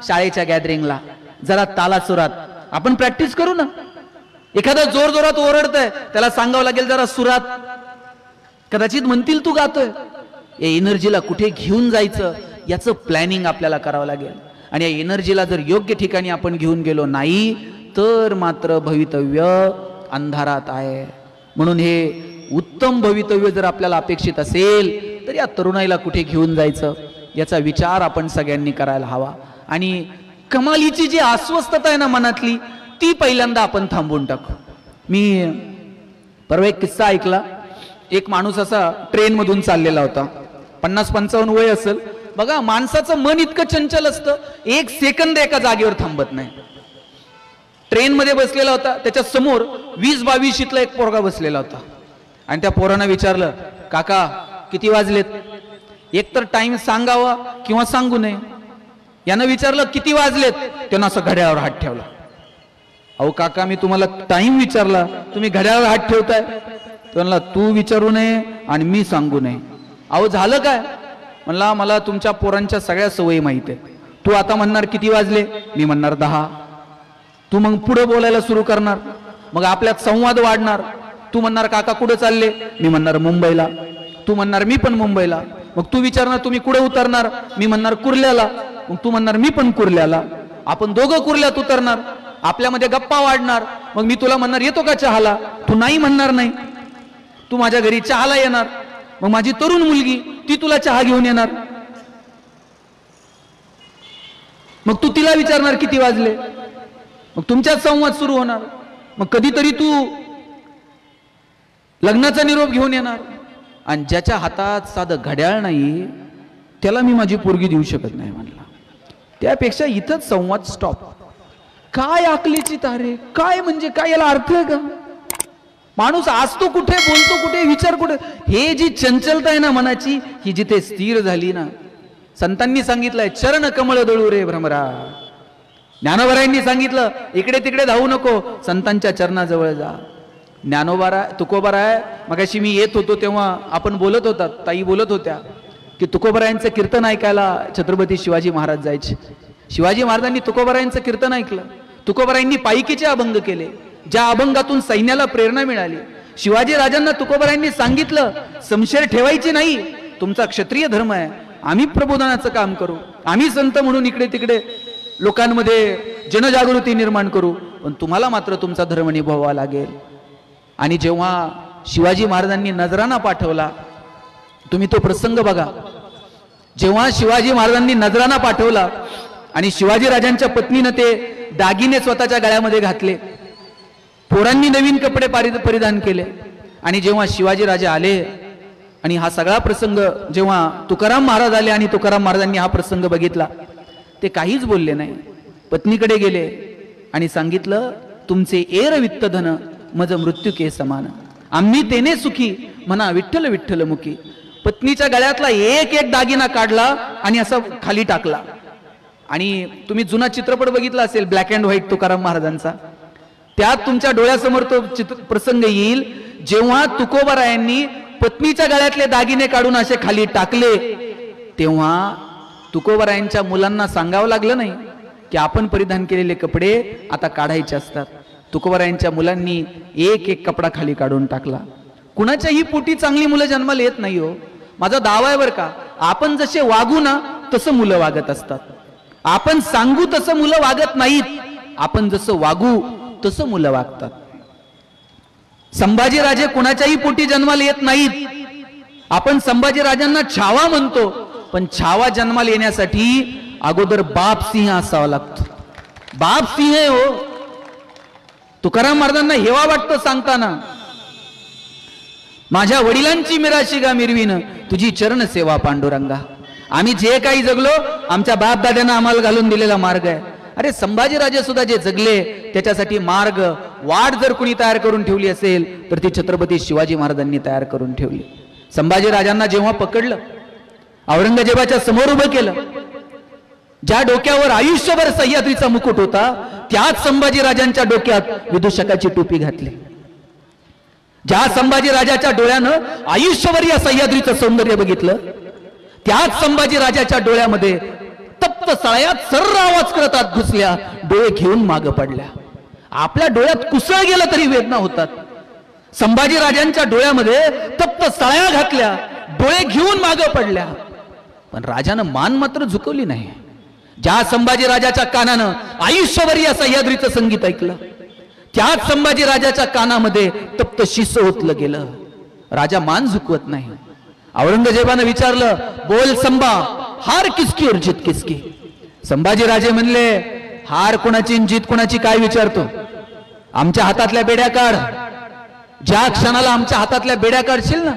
शाळेच्या गॅदरिंगला, जरा ताला सुरात आपण प्रॅक्टिस करू ना. एखादा जोर जोरात ओरडतंय, त्याला सांगावं लागेल जरा सुरात. कदाचित म्हणतील तू गातोय. या एनर्जीला कुठे घेऊन जायचं याचं प्लॅनिंग आपल्याला करावं लागेल. आणि या एनर्जीला जर योग्य ठिकाणी आपण घेऊन गेलो नाही तर मात्र भवितव्य अंधारात आहे. म्हणून हे उत्तम भवितव्य जर आपल्याला अपेक्षित असेल तर या तरुणाईला कुठे घेऊन जायचं याचा विचार आपण सगळ्यांनी करायला हवा. आणि कमालीची जी अस्वस्थता आहे ना मनातली, ती पहिल्यांदा आपण थांबवून टाकू. मी परवा एक किस्सा ऐकला. एक माणूस असा ट्रेन मधून चाललेला होता, 50-55 वय असेल. बघा, माणसाचं मन इतकं चंचल असतं, एक सेकंद एका जागेवर थांबत नाही. ट्रेन मध्ये बसलेला होता, त्याच्या समोर 20-22 इथला एक पोरगा बसलेला होता. आणि त्या पोरानं विचारलं, काका किती वाजलेत? एक तर टाइम सांगावा किंवा सांगू नये. यानं विचारलं किती वाजलेत, त्यानं असं घड्याळावर हात ठेवला. अहो काका, मी तुम्हाला टाइम विचारला, तुम्ही घड्याळावर हात ठेवताय. तो म्हणला तू विचारू नये आणि मी सांगू नये. अहो झालं काय? म्हणला मला तुमच्या पोरांच्या सगळ्या सवयी माहिती आहे. तू आता म्हणणार किती वाजले, मी म्हणणार 10. तू मग पुढे बोलायला सुरू करणार, मग आपल्यात संवाद वाढणार. तू म्हणणार काका कुठे चालले, मी म्हणणार मुंबईला. तू म्हणणार मी पण मुंबईला. मग तू विचारणार तुम्ही कुठे उतरणार, मी म्हणणार कुर्ल्याला. मग तू म्हणणार मी पण कुर्ल्याला. आपण दोघं कुर्ल्यात उतरणार, आपल्यामध्ये गप्पा वाढणार. मग मी तुला म्हणणार येतो का चहाला, तू नाही म्हणणार नाही. तू माझ्या घरी चहाला येणार, मग माझी तरुण मुलगी ती तुला चहा घेऊन येणार. मग तू तिला विचारणार किती वाजले, मग तुमच्यात संवाद सुरू होणार. मग कधीतरी तू लग्नाचा निरोप घेऊन येणार. आणि ज्याच्या हातात साधं घड्याळ नाही त्याला मी माझी पोरगी देऊ शकत नाही म्हणला. त्यापेक्षा इथंच संवाद स्टॉप. काय अकलीची तारे, काय म्हणजे काय, याला अर्थ आहे का? माणूस असतो कुठे, बोलतो कुठे, विचार कुठे. हे जी चंचलता आहे ना मनाची, ही जिथे स्थिर झाली ना, संतांनी सांगितलंय चरण कमळ दळू रे भ्रमरा. ज्ञानोबारायांनी सांगितलं इकडे तिकडे धावू नको, संतांच्या चरणाजवळ जा. ज्ञानोबारा तुकोबाराय, मगाशी मी येत होतो तेव्हा आपण बोलत होतात, ताई बोलत होत्या की तुकोबारायांचं कीर्तन ऐकायला छत्रपती शिवाजी महाराज जायचे. शिवाजी महाराजांनी तुकोबारायांचं कीर्तन ऐकलं. तुकोबारायांनी पायकीचे अभंग केले, ज्या अभंगातून सैन्याला प्रेरणा मिळाली. शिवाजी राजांना तुकोबारायांनी सांगितलं समशेर ठेवायची नाही, तुमचा क्षत्रिय धर्म आहे, आम्ही प्रबोधनाचं काम करू, आम्ही संत म्हणून इकडे तिकडे लोकांमध्ये जनजागृती निर्माण करू, पण तुम्हाला मात्र तुमचा धर्म निभावावा लागेल. आणि जेव्हा शिवाजी महाराजांनी नजराणा पाठवला, तुम्ही तो प्रसंग बघा. जेव्हा शिवाजी महाराजांनी नजराणा पाठवला आणि शिवाजी राजांच्या पत्नीने ते दागिने स्वतःच्या गळ्यामध्ये घातले, पोरांनी नवीन कपडे परिधान केले, आणि जेव्हा शिवाजी राजे आले आणि हा सगळा प्रसंग जेव्हा तुकाराम महाराज आले आणि तुकाराम महाराजांनी हा प्रसंग बघितला, ते काहीच बोलले नाही. पत्नीकडे गेले आणि सांगितलं तुमचे एर वित्त धन मज मृत्यू के समान, आम्ही तेने सुखी म्हणा विठ्ठल विठ्ठल मुखी. पत्नीच्या गळ्यातला एक एक दागिना काढला आणि असा खाली टाकला. आणि तुम्ही जुना चित्रपट बघितला असेल ब्लॅक अँड व्हाईट तुकाराम महाराजांचा, त्यात तुमच्या डोळ्यासमोर तो प्रसंग येईल जेव्हा तुकोबारायांनी पत्नीच्या गळ्यातले दागिने काढून असे खाली टाकले. तेव्हा तुकोबारायांच्या मुलांना सांगावं लागलं नाही की आपण परिधान केलेले कपडे आता काढायचे असतात. तुकोबारायांच्या मुलांनी एक एक कपडा खाली काढून टाकला. कुणाच्याही पोटी चांगली मुलं जन्माला येत नाही हो, माझा दावा आहे बरं का. आपण जसे वागू ना तसं मुलं वागत असतात, आपण सांगू तसं मुलं वागत नाहीत, आपण जसं वागू तसं मुलं वागतात. संभाजीराजे कुणाच्याही पोटी जन्माला येत नाहीत. आपण संभाजीराजांना छावा म्हणतो, पण छावा जन्माला येण्यासाठी अगोदर बाप सिंह असावा लागतो. बाप सिंह हो. तुकाराम महाराजांना हेवा वाटतं सांगताना, माझ्या वडिलांची मिराशी गा मिरवीन तुझी चरण सेवा पांडुरंगा. आम्ही जे काही जगलो आमच्या बाप दाद्यांना आम्हाला घालून दिलेला मार्ग आहे. अरे संभाजीराजे सुद्धा जे जगले त्याच्यासाठी मार्ग वाट जर कुणी तयार करून ठेवली असेल तर ती छत्रपती शिवाजी महाराजांनी तयार करून ठेवली. संभाजीराजांना जेव्हा पकडलं, औरंगजेबाच्या समोर उभं केलं, ज्या डोक्यावर आयुष्यभर सह्याद्रीचा मुकुट होता त्याच संभाजीराजांच्या डोक्यात विदूषकाची टोपी घातली. ज्या संभाजीराजाच्या डोळ्यानं आयुष्यभर या सह्याद्रीचं सौंदर्य बघितलं, त्याच संभाजीराजाच्या डोळ्यामध्ये तप्त सळयात सर्र आवाज करतात घुसल्या, डोळे घेऊन मागे पडल्या. आपल्या डोळ्यात कुसळ गेलं तरी वेदना होतात. संभाजीराजांच्या डोळ्यामध्ये तप्त सळया घातल्या, डोळे घेऊन मागे पडल्या, पण राजानं मान मात्र झुकवली नाही. ज्या संभाजीराजाच्या कानानं आयुष्यभर या सह्याद्रीचं संगीत ऐकलं, त्याच संभाजीराजाच्या कानामध्ये तप्त शिस ओतलं गेलं. राजा मान झुकवत नाही. औरंगजेबानं विचारलं, बोल संभा, हार किसकी और जीत किसकी? संभाजीराजे म्हणले, हार कोणाची जीत कोणाची काय विचारतो? आमच्या हातातल्या बेड्या काढ. ज्या क्षणाला आमच्या हातातल्या बेड्या काढशील ना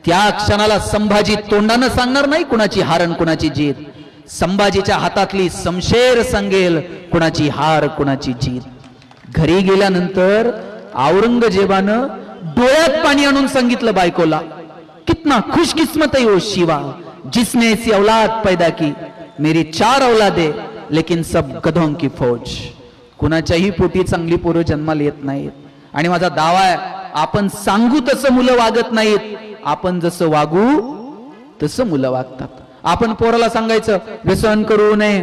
त्या क्षणाला संभाजी तोंडानं सांगणार नाही कुणाची हार आणि कुणाची जीत. संभाजीच्या हातातली समशेर सांगेल कुणाची हार कुणाची जीत. घरी गेल्यानंतर औरंगजेबानं डोळ्यात पाणी आणून सांगितलं बायकोला, कितना खुशकिस्मत है वो शिवा जिसने ऐसी औलाद पैदा की. मेरी 4 औलादे लेकिन सब गधों की फौज. कुणाच्याही पोटी चांगली पोरं जन्माला येत नाहीत. आणि माझा दावा आहे, आपण सांगू तसं मुलं वागत नाहीत, आपण जसं वागू तसं मुलं वागतात. आपण पोराला सांगायचं व्यसन करू नये,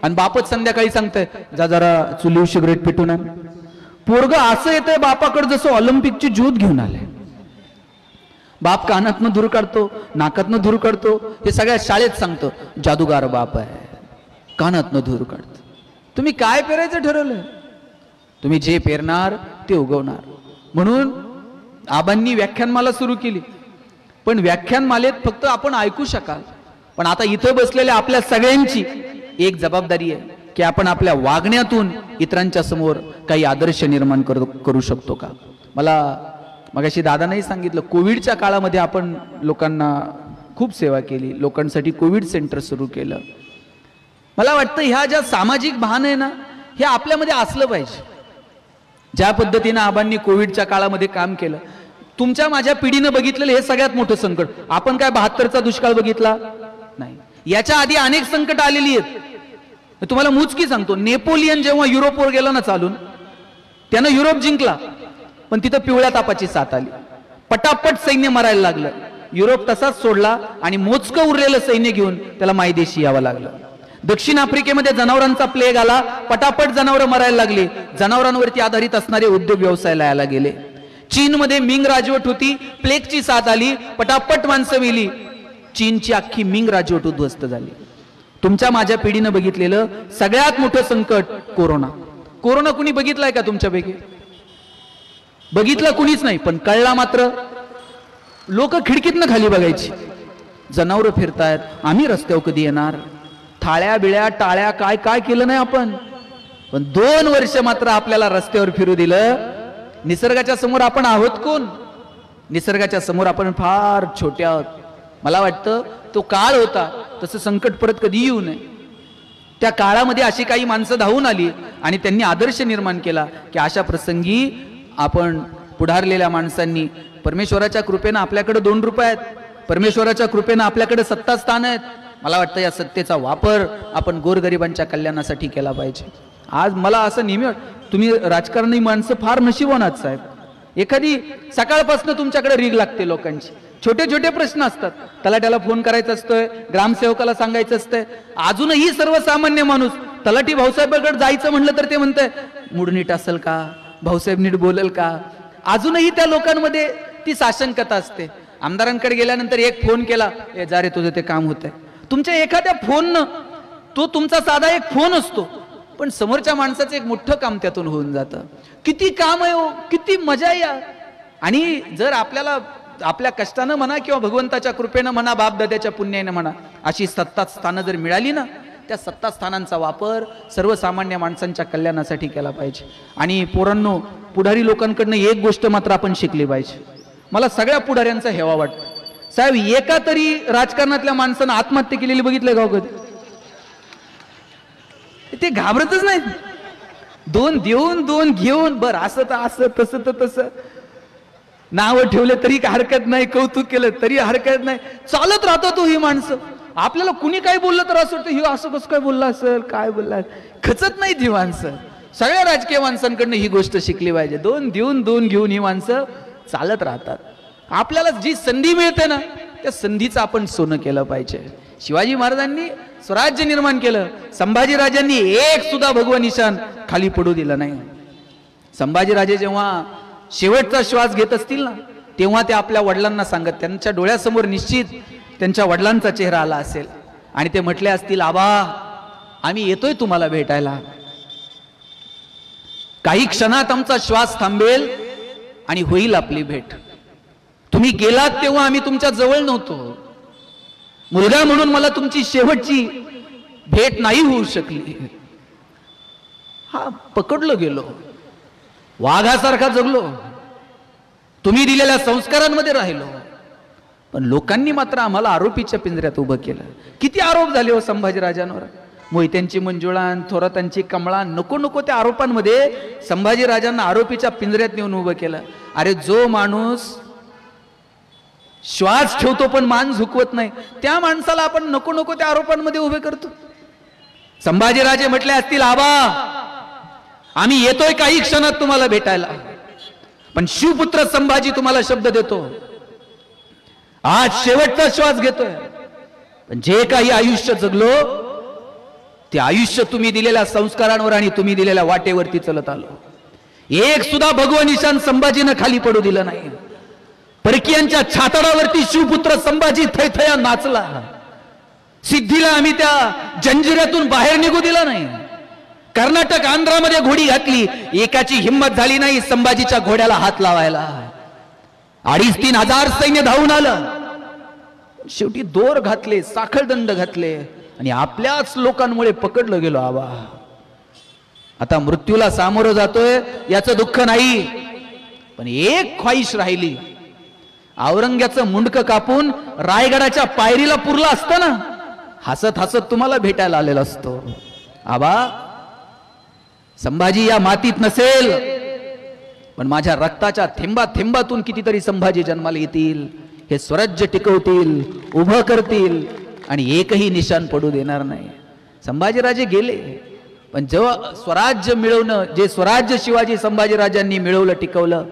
आणि बापच संध्याकाळी सांगतंय जा जरा चुलीवर सिगरेट पेटून आण. पोरग असं येतंय बापाकडे जसं ऑलिम्पिकची ज्योत घेऊन आले. बाप कानातनं धूर काढतो, नाकातनं धूर काढतो, हे सगळ्या शाळेत सांगतो जादूगार बाप आहे, कानातनं धूर काढतो. तुम्ही काय पेरायचं ठरवलंय? तुम्ही जे पेरणार ते उगवणार. म्हणून आबांनी व्याख्यानमाला सुरू केली, पण व्याख्यानमालेत फक्त आपण ऐकू शकाल, पण आता इथं बसलेल्या आपल्या सगळ्यांची एक जबाबदारी आहे की आपण आपल्या वागण्यातून इतरांच्या समोर काही आदर्श निर्माण करू शकतो का. मला मगाशी दादांनाही सांगितलं, कोविडच्या काळामध्ये आपण लोकांना खूप सेवा केली, लोकांसाठी कोविड सेंटर सुरू केलं. मला वाटतं ह्या ज्या सामाजिक भान आहे ना, हे आपल्यामध्ये असलं पाहिजे. ज्या पद्धतीनं आबांनी कोविडच्या काळामध्ये काम केलं, तुमच्या माझ्या पिढीनं बघितलेलं हे सगळ्यात मोठं संकट. आपण काय 72चा दुष्काळ बघितला नाही, याच्या आधी अनेक संकट आलेली आहेत. तुम्हाला मोजकी सांगतो, नेपोलियन जेव्हा युरोपवर गेला ना चालून, त्यानं युरोप जिंकला, पण तिथं पिवळ्या तापाची साथ आली, पटापट सैन्य मरायला लागलं. युरोप तसाच सोडला आणि मोजकं उरलेलं सैन्य घेऊन त्याला मायदेशी यावं लागलं. दक्षिण आफ्रिकेमध्ये जनावरांचा प्लेग आला, पटापट जनावरं मरायला लागली, जनावरांवरती आधारित असणारे उद्योग व्यवसायाला यायला गेले. चीनमध्ये मिंग राजवट होती, प्लेगची साथ आली, पटापट माणसं मेली, चीनची अख्खी मिंग राजवट उद्ध्वस्त झाली. तुमच्या माझ्या पिढीनं बघितलेलं सगळ्यात मोठं संकट कोरोना. कोरोना कुणी बघितलाय का तुमच्यापैकी? बघितलं कुणीच नाही, पण कळला मात्र. लोक खिडकीतनं खाली बघायची, जनावरं फिरतायत, आम्ही रस्त्यावर कधी येणार, थाळ्या बिळ्या टाळ्या काय काय केलं नाही आपण. पण 2 वर्ष मात्र आपल्याला रस्त्यावर फिरू दिलं. निसर्गाच्या समोर आपण आहोत कोण? निसर्गाच्या समोर आपण फार छोटे आहोत. मला वाटतं तो काळ होता, तसं संकट परत कधी येऊ नये. त्या काळामध्ये अशी काही माणसं धावून आली आणि त्यांनी आदर्श निर्माण केला की अशा प्रसंगी आपण पुढारलेल्या माणसांनी, परमेश्वराच्या कृपेनं आपल्याकडे 2 रुपये आहेत, परमेश्वराच्या कृपेनं आपल्याकडे सत्ता स्थान आहेत. मला वाटतं या सत्तेचा वापर आपण गोरगरिबांच्या कल्याणासाठी केला पाहिजे. आज मला असं नेहमी तुम्ही राजकारणी माणसं फार नशीबवान आहात साहेब. एखादी सकाळपासून तुमच्याकडे रीग लागते लोकांची, छोटे छोटे प्रश्न असतात, तलाट्याला फोन करायचा असतोय, ग्रामसेवकाला सांगायचं असतंय. अजूनही सर्वसामान्य माणूस तलाठी भाऊसाहेबांकडे जायचं म्हटलं तर ते म्हणतंय मूड नीट असेल का, भाऊसाहेब नीट बोलेल का. अजूनही त्या लोकांमध्ये ती साशंकता असते. आमदारांकडे गेल्यानंतर एक फोन केला, ए जा रे तुझं ते काम होतंय. तुमच्या एखाद्या फोननं, तो तुमचा साधा एक फोन असतो, पण समोरच्या माणसाचं एक मोठं काम त्यातून होऊन जातं. किती काम आहे हो, किती मजा या. आणि जर आपल्याला आपल्या कष्टानं म्हणा किंवा भगवंताच्या कृपेनं म्हणा, बापदाद्याच्या पुण्यानं म्हणा, अशी सत्ता स्थानं जर मिळाली ना, त्या सत्ता स्थानांचा वापर सर्वसामान्य माणसांच्या कल्याणासाठी केला पाहिजे. आणि पोरांनो, पुढारी लोकांकडनं एक गोष्ट मात्र आपण शिकली पाहिजे. मला सगळ्या पुढाऱ्यांचा हेवा वाटतो साहेब. एका तरी राजकारणातल्या माणसानं आत्महत्या केलेली बघितलंय का कधी? ते घाबरतच नाहीत. 2 देऊन 2 घेऊन, बर असं तर असं, तसं तर तसं, नाव ठेवले तरी हरकत नाही, कौतुक केलं तरी हरकत नाही, चालत राहतो तो ही माणसं. आपल्याला कुणी काही बोललं तर असं वाटतं, ही असं कसं काय बोलला असेल, काय बोलला, खचत नाही ती माणसं. सगळ्या राजकीय माणसांकडनं ही गोष्ट शिकली पाहिजे. 2 देऊन 2 घेऊन ही माणसं चालत राहतात. आपल्याला जी संधी मिळते ना, त्या संधीचं आपण सोनं केलं पाहिजे. शिवाजी महाराजांनी स्वराज्य निर्माण केलं, संभाजीराजांनी एक सुद्धा भगवा निशाण खाली पडू दिलं नाही. संभाजीराजे जेव्हा शेवटचा श्वास घेत असतील ना, तेव्हा ते आपल्या वडिलांना सांगत, त्यांच्या डोळ्यासमोर निश्चित त्यांच्या वडिलांचा चेहरा आला असेल आणि ते म्हटले असतील, आबा आम्ही येतोय तुम्हाला भेटायला, काही क्षणात आमचा श्वास थांबेल आणि होईल आपली भेट. तुम्ही गेलात तेव्हा आम्ही तुमच्या जवळ नव्हतो, मुलगा म्हणून मला तुमची शेवटची भेट नाही होऊ शकली. हा पकडलो गेलो, वाघासारखा जगलो, तुम्ही दिलेल्या संस्कारांमध्ये राहिलो, पण लोकांनी मात्र आम्हाला आरोपीच्या पिंजऱ्यात उभं केलं. किती आरोप झाले हो संभाजीराजांवर. मोहित्यांची मंजुळान, थोरातांची कमळान, नको नको त्या आरोपांमध्ये संभाजीराजांना आरोपीच्या पिंजऱ्यात नेऊन उभं केलं. अरे जो माणूस श्वास ठेवतो पण मान झुकवत नाही, त्या माणसाला आपण नको नको त्या आरोपांमध्ये उभे करतो. संभाजीराजे म्हटले असतील, आबा आम्ही येतोय काही क्षणात तुम्हाला भेटायला, पण शिवपुत्र संभाजी तुम्हाला शब्द देतो, आज शेवटचा श्वास घेतोय, पण जे काही आयुष्य जगलो ते आयुष्य तुम्ही दिलेल्या संस्कारांवर आणि तुम्ही दिलेल्या वाटेवरती चलत आलो. एक सुद्धा भगवा निशाण संभाजीनं खाली पडू दिलं नाही. परकीयांच्या छातडावरती शिवपुत्र संभाजी थैथया नाचला. सिद्धीला आम्ही त्या जंजिऱ्यातून बाहेर निघू दिला नाही. कर्नाटक आंध्रामध्ये घोडी घातली, एकाची हिंमत झाली नाही संभाजीच्या घोड्याला हात लावायला. 2,500-3,000 हजार सैन्य धावून आलं. शेवटी दोर घातले, साखळदंड घातले आणि आपल्याच लोकांमुळे पकडलं गेलो. आबा आता मृत्यूला सामोरं जातोय याचं दुःख नाही, पण एक ख्वाहिश राहिली. औरंग्याचं मुंडकं कापून रायगडाच्या पायरीला पुरला असतं ना, हसत हसत तुम्हाला भेटायला आलेला असतो. आबा संभाजी या मातीत नसेल, पण माझ्या रक्ताच्या थेंबा थेंबातून कितीतरी संभाजी जन्माला येतील. हे स्वराज्य टिकवतील, उभं करतील आणि एकही निशाण पडू देणार नाही. संभाजीराजे गेले, पण जेव्हा स्वराज्य मिळवणं, जे स्वराज्य शिवाजी संभाजीराजांनी मिळवलं, टिकवलं,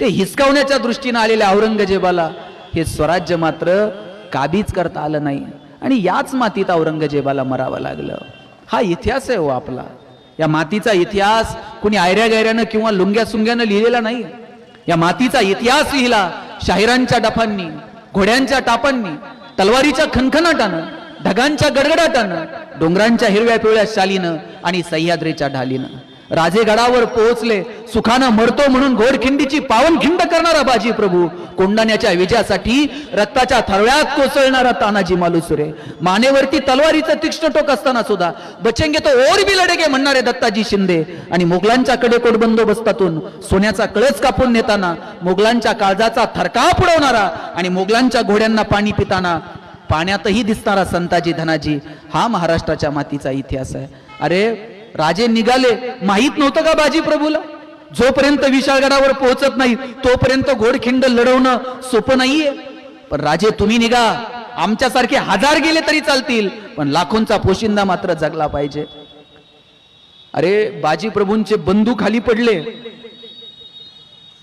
ते हिसकावण्याच्या दृष्टीने आलेल्या औरंगजेबाला हे स्वराज्य मात्र काबीज करता आलं नाही आणि याच मातीत औरंगजेबाला मरावं लागलं. हा इतिहास आहे हो आपला. या मातीचा इतिहास कुणी आयऱ्या गैऱ्यानं किंवा लुंग्या सुंग्यानं लिहिलेला नाही. या मातीचा इतिहास लिहिला शाहिरांच्या डफांनी, घोड्यांच्या टापांनी, तलवारीच्या खणखणाटानं, ढगांच्या गडगडाटानं, डोंगरांच्या हिरव्या पिवळ्या शालीनं आणि सह्याद्रीच्या ढालीनं. राजेगडावर पोहोचले, सुखानं मरतो म्हणून घोडखिंडीची पावनखिंड करणारा बाजी प्रभू, कोंडाण्याच्या विजयासाठी रक्ताच्या थरव्यात कोसळणारा तानाजी मालुसरे, मानेवरती तलवारीचं तीक्ष्ण टोक असताना सुद्धा बचेंगे तो और भी लढेगे म्हणणारे दत्ताजी शिंदे, आणि मोगलांच्या कडेकोट बंदोबस्तातून सोन्याचा कळस कापून नेताना मोगलांच्या काळजाचा थरकाप उडवणारा आणि मोगलांच्या घोड्यांना पाणी पिताना पाण्यातही दिसणारा संताजी धनाजी, हा महाराष्ट्राच्या मातीचा इतिहास आहे. अरे राजे निघाले, माहित नव्हतं का बाजी प्रभूला, जोपर्यंत विशाळगडावर पोहोचत नाही तोपर्यंत घोडखिंड लढवणं सोपं नाहीये. पण राजे तुम्ही निघा, आमच्यासारखे 1000 गेले तरी चालतील, पण लाखोंचा पोशिंदा मात्र जगला पाहिजे. अरे बाजी प्रभूंचे बंधू खाली पडले.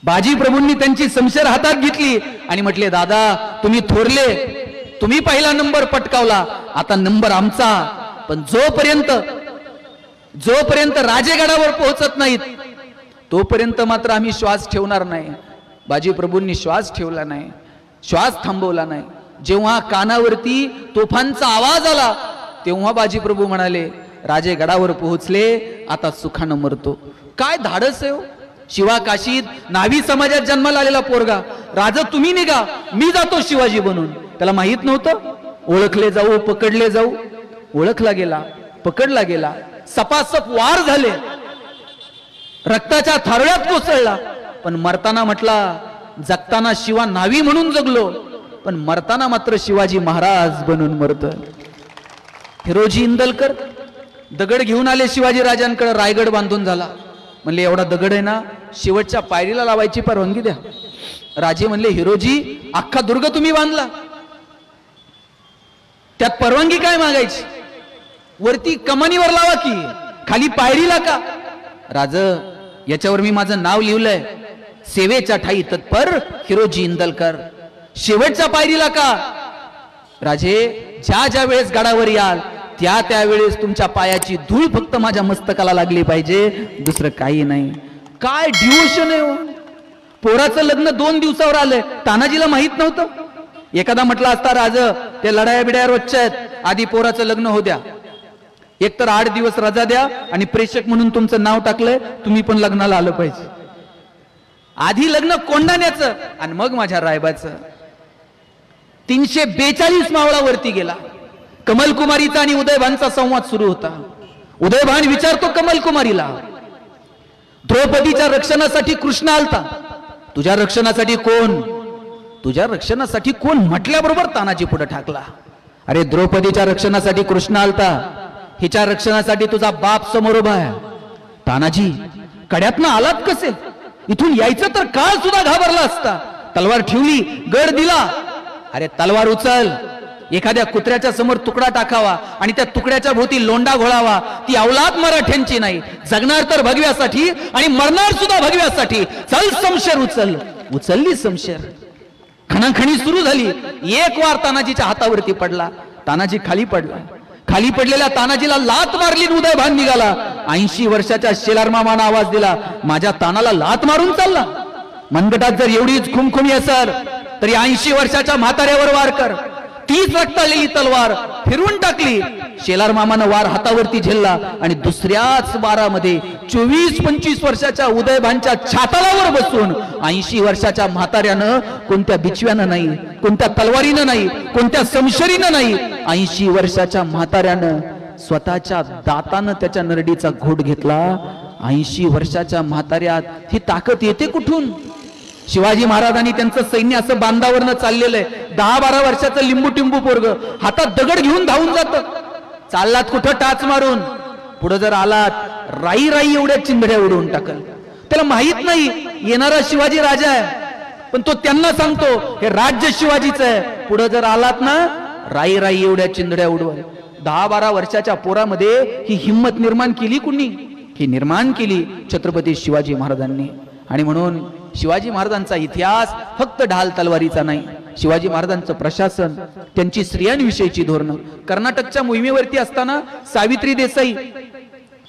बाजी प्रभूंनी त्यांची शमशेर हातात घेतली आणि म्हटले, दादा तुम्ही थोरले, तुम्ही पहिला नंबर पटकावला, आता नंबर आमचा. पण जोपर्यंत राजेगडावर पोहोचत नाहीत तोपर्यंत मात्र आम्ही श्वास ठेवणार नाही. बाजी प्रभूंनी श्वास ठेवला नाही, श्वास थांबवला नाही. जेव्हा कानावरती तोफांचा आवाज आला तेव्हा बाजी प्रभू म्हणाले, राजेगडावर पोहोचले, आता सुखानं मरतो. काय धाडस आहे हो. शिवा काशीत नावी समाजात जन्माला आलेला पोरगा, राजा तुम्ही निघा, मी जातो शिवाजी बनून. त्याला माहित नव्हतं ओळखले जाऊ, पकडले जाऊ. ओळखला गेला, पकडला गेला, सपासप वार झाले, रक्ताच्या थारोळ्यात कोसळला. पण मरताना म्हटला, जगताना शिवा नावी म्हणून जगलो, पण मरताना मात्र शिवाजी महाराज बनून मरतोय. हिरोजी इंदलकर दगड घेऊन आले शिवाजी राजांकडे, रायगड बांधून झाला. म्हणले एवढा दगड आहे ना, शेवटच्या पायरीला लावायची परवानगी द्या. राजे म्हणले, हिरोजी अख्खा दुर्ग तुम्ही बांधला, त्यात परवानगी काय मागायची, वरती कमानीवर लावा की, खाली पायरीला का. राज, याच्यावर मी माझं नाव लिहिलंय, सेवेच्या ठाई तत्पर हिरोजी इंदलकर, शेवटच्या पायरीला का. राजे, ज्या वेळेस गडावर याल त्या वेळेस तुमच्या पायाची धूळ फक्त माझ्या मस्तकाला लागली पाहिजे, दुसरं काही नाही. काय डिवोशन आहे हो. पोराचं लग्न 2 दिवसावर आलंय, तानाजीला माहित नव्हतं. एखादा म्हटला असता, राज ते लढाया बिड्या रोजच्या आहेत, आधी पोराचं लग्न होऊ द्या, एकतर 8 दिवस रजा द्या आणि प्रेषक म्हणून तुमचं नाव टाकलंय, तुम्ही पण लग्नाला आलं पाहिजे. आधी लग्न कोंडाण्याचं आणि मग माझ्या रायबाचं. 342 मावळावरती गेला. कमलकुमारीचा आणि उदयभानचा संवाद सुरू होता. उदयभान विचारतो कमलकुमारीला, द्रौपदीच्या रक्षणासाठी कृष्ण आलता, तुझ्या रक्षणासाठी कोण, तुझ्या रक्षणासाठी कोण म्हटल्याबरोबर तानाजी पुढे ठाकला. अरे द्रौपदीच्या रक्षणासाठी कृष्ण आलता, हिच्या रक्षणासाठी तुझा बाप समोर उभा आहे. तानाजी, कड्यातनं आलात कसे, इथून यायचं तर काळ सुद्धा घाबरला असता. तलवार ठेवली, गड दिला. अरे तलवार उचल, एखाद्या कुत्र्याच्या समोर तुकडा टाकावा आणि त्या तुकड्याच्या भोवती लोंडा घोळावा, ती औलाद मराठ्यांची नाही. जगणार तर भगव्यासाठी आणि मरणार सुद्धा भगव्यासाठी. चल शमशेर उचल. उचलली शमशेर. खणाखणी सुरू झाली. एक वार तानाजीच्या हातावरती पडला. तानाजी खाली पडला. खाली पडलेल्या तानाजीला लात मारली. उदयभान निघाला. 80 वर्षाच्या शेलार मामानं आवाज दिला, माझ्या तानाला लात मारून चालला. मनगटात जर एवढीच खुमखुमी असेल तरी 80 वर्षाच्या म्हाताऱ्यावर वार कर. 30 रक्ताळलेली तलवार फिरवून टाकली. शेलार मामानं वार हातावरती झेलला आणि दुसऱ्याच वारामध्ये 24-25 वर्षाच्या उदयभानच्या छातालावर बसून 80 वर्षाच्या म्हाताऱ्यानं, कोणत्या बिचव्यानं नाही, कोणत्या तलवारीनं नाही, कोणत्या समशरीनं नाही, 80 वर्षाच्या म्हाताऱ्यानं स्वतःच्या दातानं त्याच्या नरडीचा घोट घेतला. 80 वर्षाच्या म्हाताऱ्यात ही ताकद येते कुठून? शिवाजी महाराजांनी त्यांचं सैन्य असं बांधावरनं चाललेलं आहे. 10-12 वर्षाचं लिंबू टिंबू पोरग हातात दगड घेऊन धावून जात. चाललात कुठं टाच मारून, पुढे जर आलात राई राई एवढ्या चिंधड्या उडवून टाकल. त्याला माहित नाही येणारा शिवाजी राजा आहे, पण तो त्यांना सांगतो हे राज्य शिवाजीचं आहे. पुढे जर आलात ना राई राई एवढ्या चिंधड्या उडवल. 10-12 वर्षाच्या पोरामध्ये ही हिंमत निर्माण केली कुणी? ही निर्माण केली छत्रपती शिवाजी महाराजांनी. आणि म्हणून शिवाजी महाराजांचा इतिहास फक्त ढाल तलवारीचा नाही. शिवाजी महाराजांचं प्रशासन, त्यांची स्त्रियांविषयीची धोरणं. कर्नाटकच्या मोहिमेवरती असताना सावित्री देसाई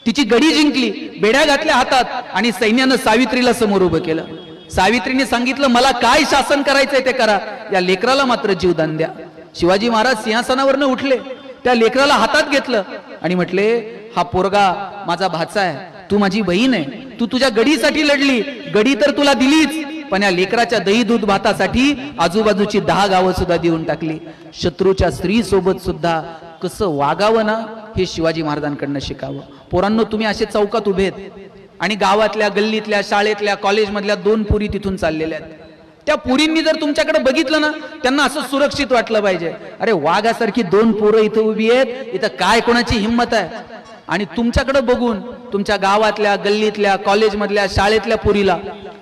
तिची गडी जिंकली, बेड्या घातल्या हातात आणि सैन्यानं सावित्रीला समोर उभं केलं. सावित्रीने सांगितलं मला काय शासन करायचंय ते करा, या लेकराला मात्र जीवदान द्या. शिवाजी महाराज सिंहासनावरनं उठले, त्या लेकराला हातात घेतलं आणि म्हटले हा पोरगा माझा भाचा आहे, तू माझी बहीण आहे, तू तुझ्या गडीसाठी लढली, गडी तर तुला दिलीच, पण या लेकराच्या दही दूध भातासाठी आजूबाजूची 10 गावं सुद्धा देऊन टाकली. शत्रूच्या स्त्री सोबत सुद्धा कसं वागावं ना, हे शिवाजी महाराजांकडनं शिकावं. पोरांनो, तुम्ही असे चौकात उभेत आणि गावातल्या, गल्लीतल्या, शाळेतल्या, कॉलेजमधल्या 2 पुरी तिथून चाललेल्या आहेत. त्या पुरींनी जर तुमच्याकडे बघितलं ना, त्यांना असं सुरक्षित वाटलं पाहिजे, अरे वाघासारखी 2 पोरं इथं उभी आहेत, इथं काय कोणाची हिंमत आहे. आणि तुमच्याकडे बघून तुमच्या गावातल्या, गल्लीतल्या, कॉलेजमधल्या, शाळेतल्या पुरीला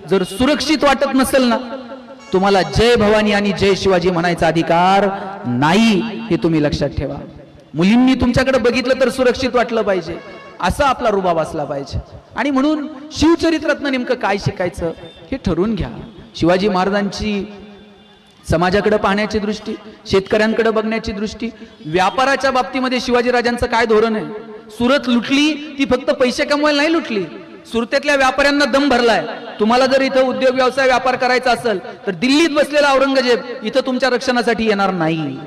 जर सुरक्षित वाटत नसेल ना, तुम्हाला जय भवानी आणि जय शिवाजी म्हणायचा अधिकार नाही, हे तुम्ही लक्षात ठेवा. मुलींनी तुमच्याकडे बघितलं तर सुरक्षित वाटलं पाहिजे, असा आपला रुबाब असला पाहिजे. आणि म्हणून शिवचरित्रातनं नेमकं काय शिकायचं हे ठरवून घ्या. शिवाजी महाराजांची समाजाकडे पाहण्याची दृष्टी, शेतकऱ्यांकडे बघण्याची दृष्टी, व्यापाराच्या बाबतीमध्ये शिवाजी राजांचं काय धोरण आहे. सुरत लुटली ती फक्त पैसे कमवायला नाही लुटली, सुरतेतल्या व्यापाऱ्यांना दम भरलाय. तुम्हाला जर इथं उद्योग व्यवसाय व्यापार करायचा असेल तर दिल्लीत बसलेला औरंगजेब इथं तुमच्या रक्षणासाठी येणार नाही.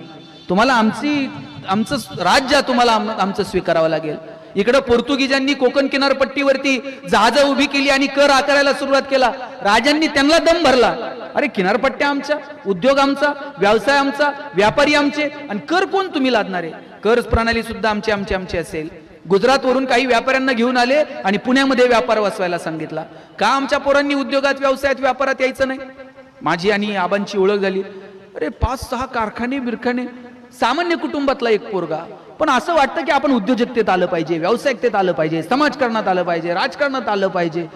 तुम्हाला आमचं राज्य तुम्हाला आमचं स्वीकारावं लागेल. इकडे पोर्तुगीजांनी कोकण किनारपट्टीवरती जहाजं उभी केली आणि कर आकारायला सुरुवात केला. राजांनी त्यांना दम भरला, अरे किनारपट्ट्या आमच्या, उद्योग आमचा, व्यवसाय आमचा, व्यापारी आमचे, आणि कर कोण तुम्ही लादणारे? कर प्रणाली सुद्धा आमची असेल. गुजरात वरून काही व्यापाऱ्यांना घेऊन आले आणि पुण्यामध्ये व्यापार वसवायला सांगितला. का आमच्या पोरांनी उद्योगात, व्यवसायात, व्यापारात यायचं नाही? माझी आणि आबांची ओळख झाली. अरे 5-6 कारखाने बिरखाने, सामान्य कुटुंबातला एक पोरगा, पण असं वाटतं की आपण उद्योजकतेत आलं पाहिजे, व्यावसायिकतेत आलं पाहिजे, समाजकारणात आलं पाहिजे, राजकारणात आलं पाहिजे.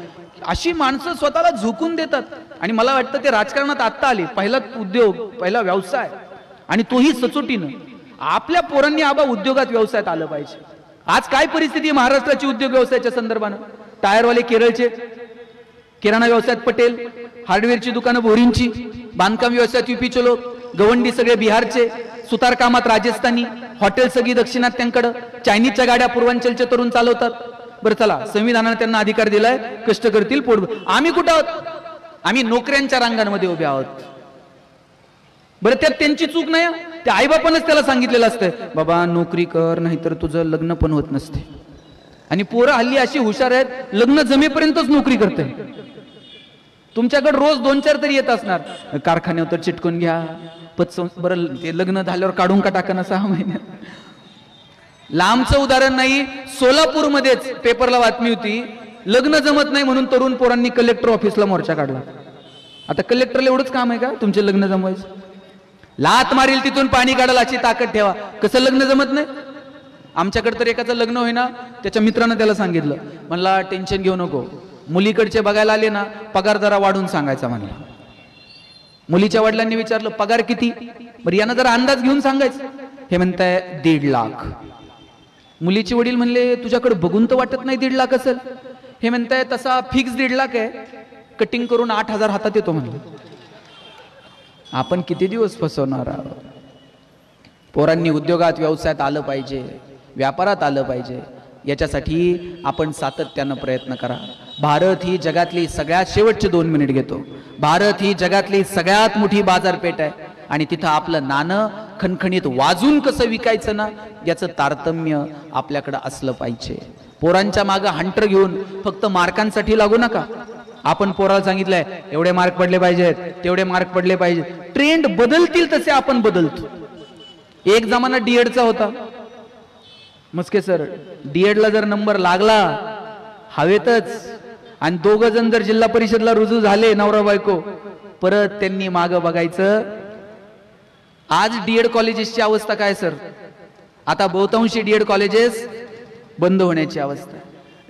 अशी माणसं स्वतःला झुकून देतात. आणि मला वाटतं ते राजकारणात आत्ता आले, पहिला उद्योग, पहिला व्यवसाय, आणि तोही सचोटीनं. आपल्या पोरांनी आबा उद्योगात, व्यवसायात आलं पाहिजे. आज काय परिस्थिती महाराष्ट्राची उद्योग व्यवसायाच्या संदर्भानं? टायरवाले केरळचे, किराणा व्यवसायात पटेल, हार्डवेअरची दुकानं भोरींची, बांधकाम व्यवसायात युपीचे लोक, गवंडी सगळे बिहारचे, सुतार कामात राजस्थानी, हॉटेल सगळी दक्षिणात्यांकडं, चायनीजच्या गाड्या पूर्वांचलचे तरुण चालवतात. बरं चला, संविधानाने त्यांना अधिकार दिलाय, कष्ट करतील पोट. आम्ही कुठं आहोत? आम्ही नोकऱ्यांच्या रांगांमध्ये उभे आहोत. बरं त्यात त्यांची चूक नाही, त्या आईबापानच त्याला सांगितलेलं असतं, बाबा नोकरी कर, नाहीतर तुझं लग्न पण होत नसते. आणि पोरं हल्ली अशी हुशार आहेत, लग्न जमेपर्यंतच नोकरी करते. तुमच्याकडे रोज 2-4 तरी येत असणार, कारखान्यावर तर चिटकून घ्या, बरं ते लग्न झाल्यावर काढून का टाका ना 6 महिन्यात. लांबचं उदाहरण नाही, सोलापूरमध्येच पेपरला बातमी होती, लग्न जमत नाही म्हणून तरुण पोरांनी कलेक्टर ऑफिसला मोर्चा काढला. आता कलेक्टरला एवढंच काम आहे का तुमचे लग्न जमवायचं? लात मारील तिथून पाणी काढाल अशी ताकद ठेवा. कसं लग्न जमत नाही? आमच्याकडे तर एकाचं लग्न होईना, त्याच्या मित्रानं त्याला सांगितलं, म्हणला टेन्शन घेऊ नको, मुलीकडचे बघायला आले ना पगार जरा वाढून सांगायचा म्हणला. मुलीच्या वडिलांनी विचारलं पगार किती? बरं यानं जरा अंदाज घेऊन सांगायचं. हे म्हणताय 1.5 लाख. मुलीचे वडील म्हणले तुझ्याकडे बघून तर वाटत नाही 1.5 लाख असेल. हे म्हणताय तसा फिक्स 1.5 लाख आहे, कटिंग करून 8,000 हातात येतो म्हणलं. आपण किती दिवस फसवणार आहोत. पोरांनी उद्योगात व्यवसायात आलं पाहिजे, व्यापारात आलं पाहिजे, याच्यासाठी आपण सातत्यानं प्रयत्न करा. भारत ही जगातली सगळ्यात शेवटचे 2 मिनिट घेतो. भारत ही जगातली सगळ्यात मोठी बाजारपेठ आहे आणि तिथं आपलं नाणं खणखणीत वाजून कसं विकायचं ना, याचं तारतम्य आपल्याकडं असलं पाहिजे. पोरांच्या मागं हंटर घेऊन फक्त मार्कांसाठी लागू नका. आपण पोराला सांगितलंय एवढे मार्क पडले पाहिजेत, तेवढे मार्क पडले पाहिजेत. ट्रेंड बदलतील तसे आपण बदलतो. एक जमाना डीएडचा होता. मस्के सर, डीएडला जर नंबर लागला हवेतच आणि 2 जण जर जिल्हा परिषदला रुजू झाले नवरा बायको, परत त्यांनी मागं बघायचं. आज डीएड कॉलेजेसची अवस्था काय सर? आता बहुतांशी डीएड कॉलेजेस बंद होण्याची अवस्था.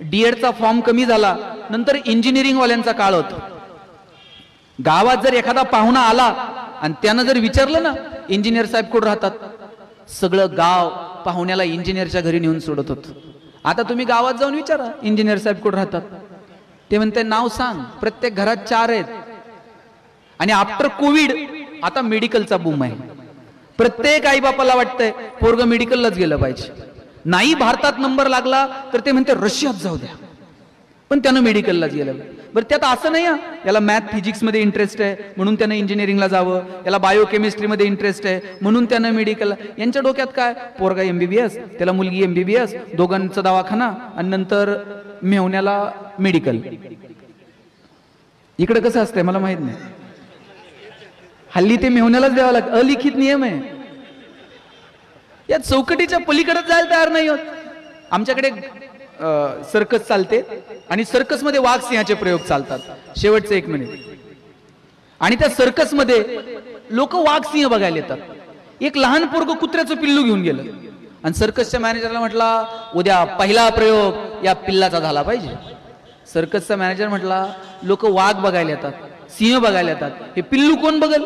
डीएडचा फॉर्म कमी झाला, नंतर इंजिनिअरिंग वाल्यांचा काळ होता. गावात जर एखादा पाहुणा आला आणि त्यानं जर विचारलं ना इंजिनियर साहेब कुठे राहतात, सगळं गाव पाहुण्याला इंजिनियरच्या घरी नेऊन सोडत होतं. आता तुम्ही गावात जाऊन विचारा इंजिनियर साहेब कुठे राहतात, ते म्हणते नाव सांग. प्रत्येक घरात 4 आहेत. आणि आफ्टर कोविड आता मेडिकलचा बूम आहे. प्रत्येक आई बापाला वाटतंय पोरग मेडिकललाच गेलं पाहिजे. नाही भारतात नंबर लागला तर ते म्हणते रशियात जाऊ द्या, पण त्यानं मेडिकललाच गेलं. बरं त्यात असं नाही याला मॅथ फिजिक्स मध्ये इंटरेस्ट आहे म्हणून त्यानं इंजिनिअरिंगला जावं, याला बायोकेमिस्ट्री मध्ये इंटरेस्ट आहे म्हणून त्यानं मेडिकल. यांच्या डोक्यात काय, पोरगा MBBS, त्याला मुलगी MBBS, दोघांचा दवाखाना आणि नंतर मेहुण्याला मेडिकल. इकडे कसं असतंय मला माहित नाही. हल्ली ते मेहुण्यालाच द्यावं लागतं. अलिखित नियम आहे. या चौकटीच्या पलीकडे जायला तयार नाही होत. आमच्याकडे सर्कस चालते आणि सर्कस मध्ये वाघ सिंहाचे प्रयोग चालतात. शेवटचे 1 मिनिट. आणि त्या सर्कस मध्ये लोक वाघ सिंह बघायला येतात. एक लहान पोरग कुत्र्याचं पिल्लू घेऊन गेलं आणि सर्कसच्या मॅनेजरला म्हटला उद्या पहिला प्रयोग या पिल्लाचा झाला पाहिजे. सर्कसचा मॅनेजर म्हटला लोक वाघ बघायला येतात, सिंह बघायला येतात, हे पिल्लू कोण बघल?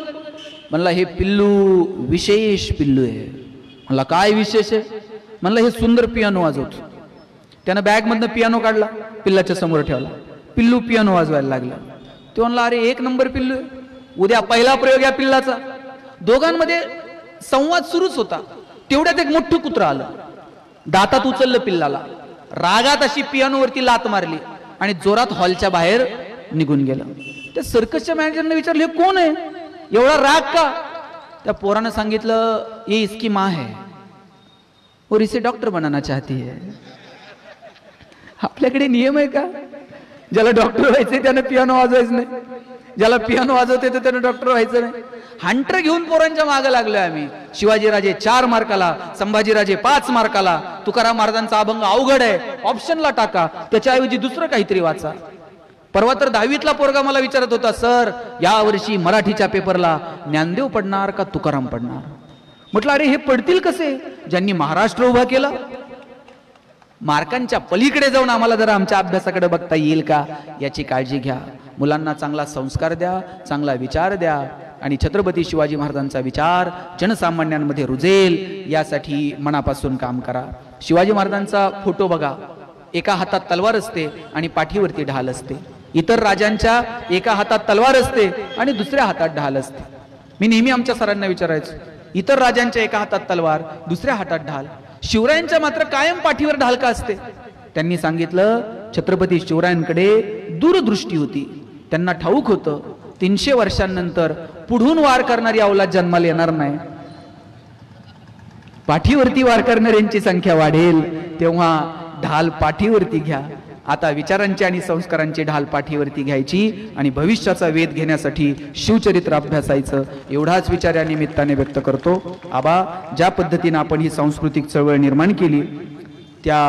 म्हणला हे पिल्लू विशेष पिल्लू आहे. म्हणला काय विशेष आहे? म्हणला हे सुंदर पियानो वाजवतो. त्यानं बॅग मधनं पियानो काढला, पिल्लाच्या समोर ठेवला. पिल्लू पियानो वाजवायला लागला. तो म्हणला अरे 1 नंबर पिल्लू आहे, उद्या पहिला प्रयोग या पिल्लाचा. दोघांमध्ये संवाद सुरूच होता. तेवढ्यात एक मोठं कुत्रं आलं, दातात उचललं पिल्लाला, रागात अशी पियानोवरती लात मारली आणि जोरात हॉलच्या बाहेर निघून गेलं. त्या सर्कसच्या मॅनेजरने विचारलं हे कोण आहे, एवढा राग का? त्या पोरानं सांगितलं ये इसकी माँ है और इसे डॉक्टर बनाना चाहती है. आपल्याकडे नियम आहे का? ज्याला डॉक्टर व्हायचंय त्यानं पियानो वाजवायचं नाही, ज्याला पियानो वाजवते तर त्यानं डॉक्टर व्हायचं नाही. हंटर घेऊन पोरांच्या मागे लागलोय आम्ही. शिवाजीराजे 4 मार्काला, संभाजीराजे 5 मार्काला. तुकाराम महाराजांचा अभंग अवघड आहे, ऑप्शनला टाका, त्याच्याऐवजी दुसरं काहीतरी वाचा. परवा तर 10वीतला पोरगा मला विचारत होता सर या वर्षी मराठीच्या पेपरला ज्ञानदेव पडणार का तुकाराम पडणार? म्हटलं अरे हे पडतील कसे ज्यांनी महाराष्ट्र उभा केला. मार्कांच्या पलीकडे जाऊन आम्हाला जरा आमच्या अभ्यासाकडे बघता येईल का याची काळजी घ्या. मुलांना चांगला संस्कार द्या, चांगला विचार द्या आणि छत्रपती शिवाजी महाराजांचा विचार जनसामान्यांमध्ये रुजेल यासाठी मनापासून काम करा. शिवाजी महाराजांचा फोटो बघा, एका हातात तलवार असते आणि पाठीवरती ढाल असते. इतर राजांच्या एका हातात तलवार असते आणि दुसऱ्या हातात ढाल असते. मी नेहमी आमच्या सरांना विचारायचो, इतर राजांच्या एका हातात तलवार दुसऱ्या हातात ढाल, शिवरायांच्या मात्र कायम पाठीवर ढाल का असते? त्यांनी सांगितलं छत्रपती शिवरायांकडे दूरदृष्टी होती. त्यांना ठाऊक होतं 300 वर्षांनंतर पुढून वार करणारी अवलाद जन्माला येणार नाही. पाठीवरती वार करणाऱ्यांची संख्या वाढेल तेव्हा ढाल पाठीवरती घ्या. आता विचारांची आणि संस्कारांची ढाल पाठीवरती घ्यायची आणि भविष्याचा वेध घेण्यासाठी शिवचरित्र अभ्यासायचं एवढाच विचार या निमित्ताने व्यक्त करतो. आबा ज्या पद्धतीने आपण ही सांस्कृतिक चळवळ निर्माण केली त्या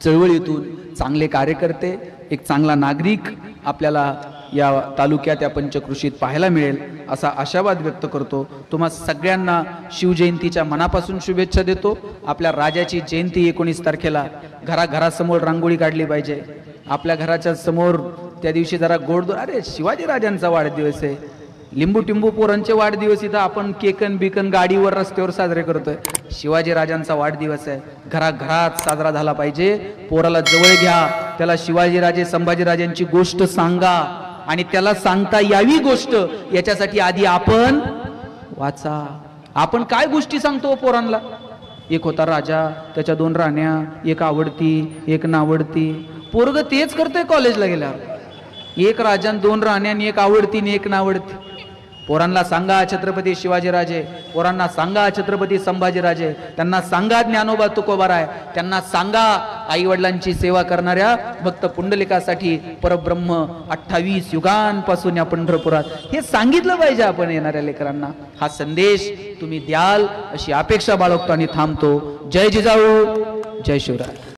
चळवळीतून चांगले कार्यकर्ते, एक चांगला नागरिक आपल्याला या तालुक्यात या पंचकृषीत पाहायला मिळेल असा आशावाद व्यक्त करतो. तुम्हा सगळ्यांना शिवजयंतीच्या मनापासून शुभेच्छा देतो. आपल्या राजाची जयंती 19 तारखेला घराघरासमोर रांगोळी काढली पाहिजे. आपल्या घराच्या समोर त्या दिवशी जरा गोड, अरे शिवाजी राजांचा वाढदिवस आहे, लिंबू टिंबू पोरांचे वाढदिवस इथं आपण केकन बिकन गाडीवर रस्त्यावर साजरे करतोय. शिवाजी राजांचा वाढदिवस आहे, घराघरात साजरा झाला पाहिजे. पोराला जवळ घ्या, त्याला शिवाजीराजे संभाजीराजांची गोष्ट सांगा आणि त्याला सांगता यावी गोष्ट याच्यासाठी आधी आपण वाचा. आपण काय गोष्टी सांगतो पोरांना? एक होता राजा, त्याच्या 2 राण्या, एक आवडती एक नावडती. पोरग तेच करतोय कॉलेजला गेल्यावर. एक राजा 2 राण्या आणि एक आवडती आणि एक नावडती. पोरांना सांगा छत्रपती शिवाजीराजे, पोरांना सांगा छत्रपती संभाजीराजे, त्यांना सांगा ज्ञानोबा तुकोबाराय, त्यांना सांगा आई वडिलांची सेवा करणाऱ्या भक्त पुंडलिकासाठी परब्रह्म 28 युगांपासून या पंढरपुरात. हे सांगितलं पाहिजे आपण येणाऱ्या लेकरांना. हा संदेश तुम्ही द्याल अशी अपेक्षा बाळगतो आणि थांबतो. जय जिजाऊ, जय शिवराय.